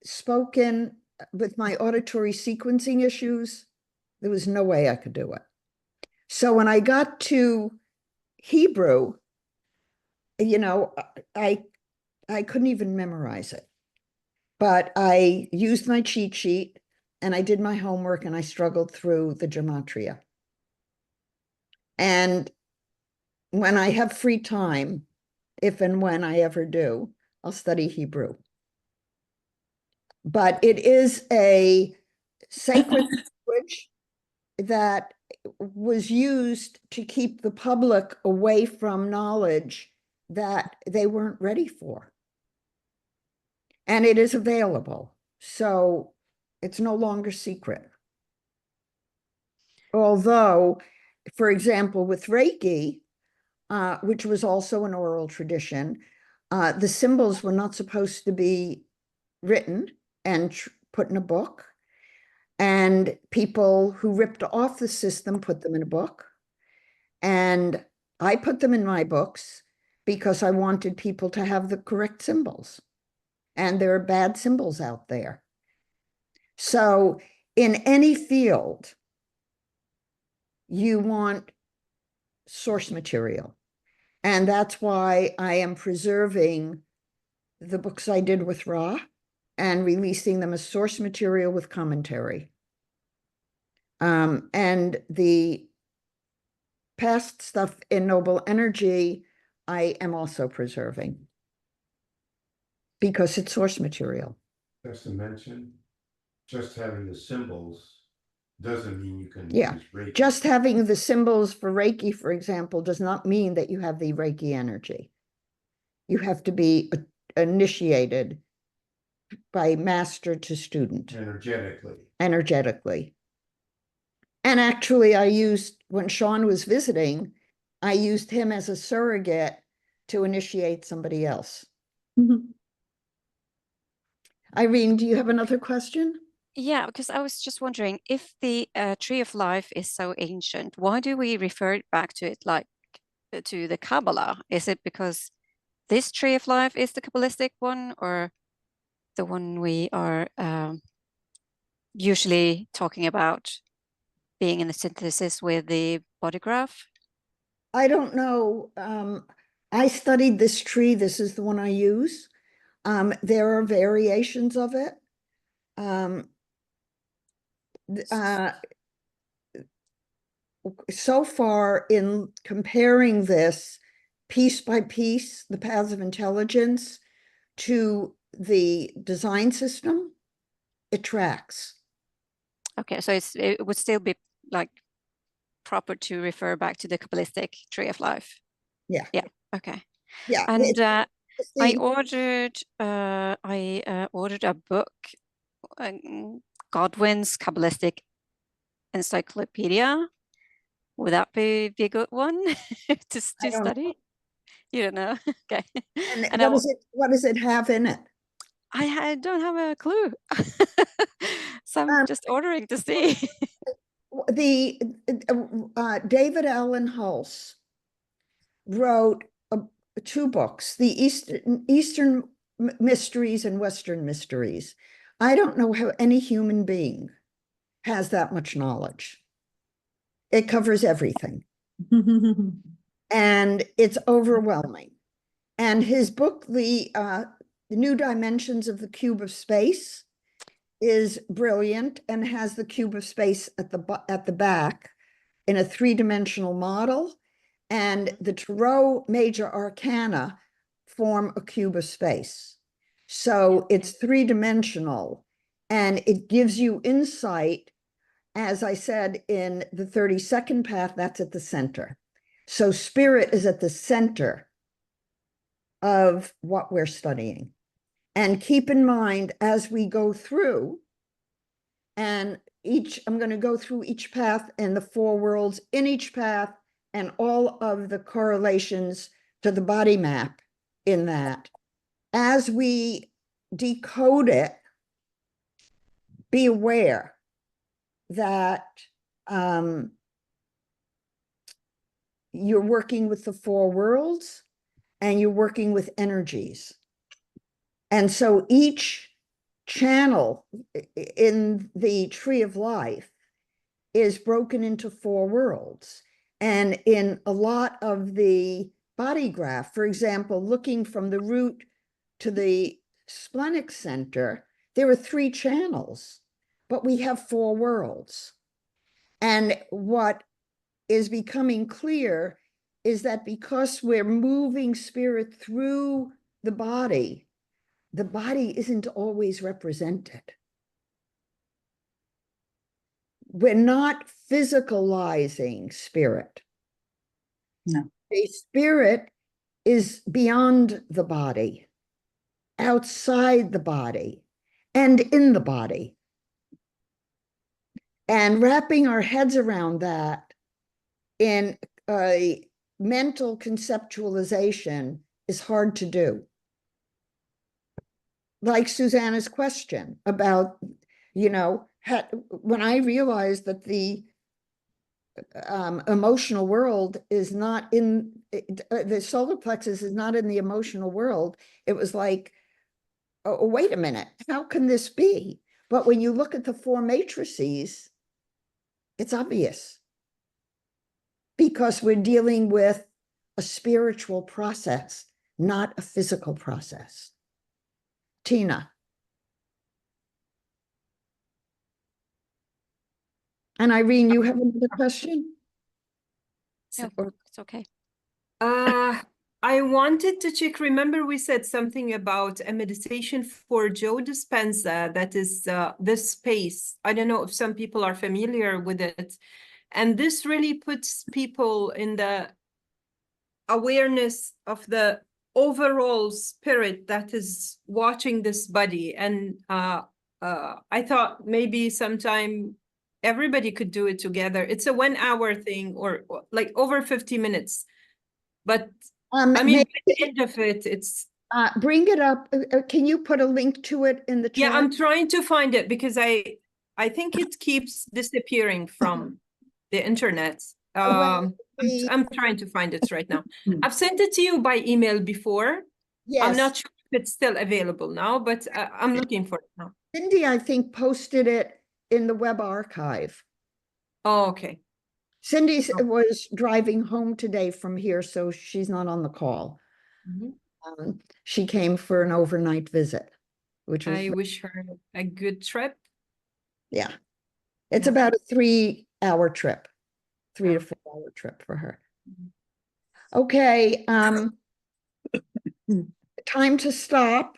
spoken with my auditory sequencing issues, there was no way I could do it. So when I got to Hebrew, I couldn't even memorize it. But I used my cheat sheet and I did my homework and I struggled through the gematria. And when I have free time, if and when I ever do, I'll study Hebrew. But it is a sacred language that was used to keep the public away from knowledge that they weren't ready for. And it is available. So it's no longer secret. Although, for example, with Reiki, which was also an oral tradition, the symbols were not supposed to be written and put in a book. And people who ripped off the system put them in a book. And I put them in my books because I wanted people to have the correct symbols. And there are bad symbols out there. So in any field, you want source material. And that's why I am preserving the books I did with Ra and releasing them as source material with commentary. And the past stuff in Noble Energy, I am also preserving because it's source material. Just to mention, just having the symbols doesn't mean you can Yeah. use Reiki. Just having the symbols for Reiki, for example, does not mean that you have the Reiki energy. You have to be initiated by master to student. Energetically. And actually, I used, when Sean was visiting, I used him as a surrogate to initiate somebody else. Irene, do you have another question? Yeah, because I was just wondering, if the Tree of Life is so ancient, why do we refer it back to it like to the Kabbalah? Is it because this Tree of Life is the Kabbalistic one, or the one we are usually talking about being in the synthesis with the body graph? I don't know. I studied this tree. This is the one I use. There are variations of it. So far, in comparing this piece by piece, the paths of intelligence, to the design system, it tracks. Okay, so it would still be like proper to refer back to the Kabbalistic Tree of Life. Yeah. Yeah. Okay. Yeah. And I ordered a book, Godwin's Kabbalistic Encyclopedia. Would that be a good one to study? Know. You don't know? Okay. And what does it have in it? I don't have a clue. So I'm just ordering to see. The David Allen Hulse wrote two books, the Eastern Mysteries and Western Mysteries. I don't know how any human being has that much knowledge. It covers everything. And it's overwhelming. And his book, The New Dimensions of the Cube of Space, is brilliant and has the cube of space at the back in a three-dimensional model. And the Tarot major arcana form a cube of space. So it's three-dimensional, and it gives you insight. As I said, in the 32nd path, that's at the center. So spirit is at the center of what we're studying. And keep in mind, as we go through, and I'm going to go through each path and the four worlds in each path and all of the correlations to the body map in that. As we decode it, be aware that you're working with the four worlds and you're working with energies. And so each channel in the Tree of Life is broken into four worlds. And in a lot of the body graph, for example, looking from the root to the splenic center, there are three channels, but we have four worlds. And what is becoming clear is that because we're moving spirit through the body isn't always represented. We're not physicalizing spirit. No. A spirit is beyond the body, outside the body, and in the body. And wrapping our heads around that in a mental conceptualization is hard to do. like Susanna's question about, you know, when I realized that the emotional world is not in, the solar plexus is not in the emotional world, it was like, oh, wait a minute, how can this be? But when you look at the four matrices, it's obvious. Because we're dealing with a spiritual process, not a physical process. Tina. And Irene, you have another question? No, Or- it's okay. I wanted to check. Remember, we said something about a meditation for Joe Dispenza that is this space. I don't know if some people are familiar with it. And this really puts people in the awareness of the overall spirit that is watching this body. And I thought maybe sometime everybody could do it together. It's a 1 hour thing or like over 50 minutes. But I mean, by the end of it, it's bring it up. Can you put a link to it in the chat? yeah, I'm trying to find it because I think it keeps disappearing from the internet. I'm trying to find it right now. I've sent it to you by email before. Yes. I'm not sure if it's still available now, but I'm looking for it now. Cindy, I think, posted it in the web archive. Oh, okay. Cindy was driving home today from here, so she's not on the call. She came for an overnight visit, which was I wish her a good trip. Yeah. It's about a 3-hour trip, 3 to 4 hour trip for her. Okay. Time to stop.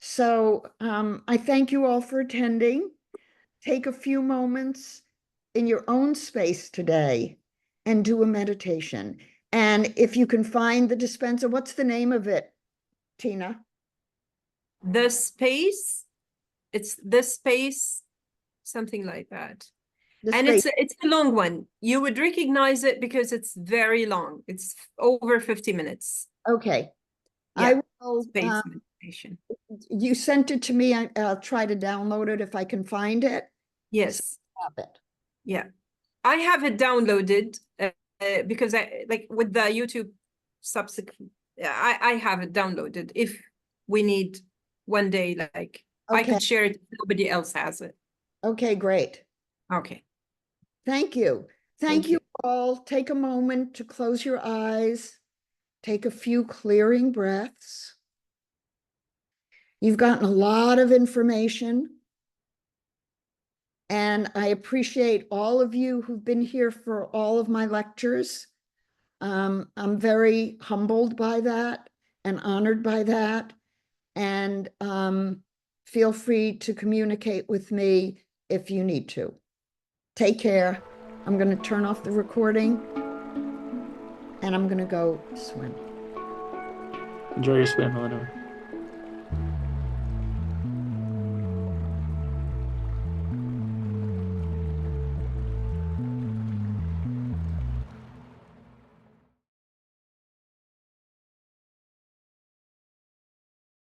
So I thank you all for attending. Take a few moments in your own space today and do a meditation. And if you can find the dispenser, what's the name of it, Tina? The space, it's the space, something like that. And it's a long one. You would recognize it because it's very long. It's over 50 minutes. Okay. Yeah. I will, Space meditation. you sent it to me. I'll try to download it if I can find it. Yes. Stop it. Yeah. I have it downloaded because I like with the YouTube subsequent. I have it downloaded. If we need one day, like I could share it if nobody else has it. Okay, great. Okay. Thank you. Thank you all. Take a moment to close your eyes. Take a few clearing breaths. You've gotten a lot of information. And I appreciate all of you who've been here for all of my lectures. I'm very humbled by that and honored by that. And feel free to communicate with me if you need to. Take care. I'm going to turn off the recording and I'm going to go swim. Enjoy your swim, Eleanor.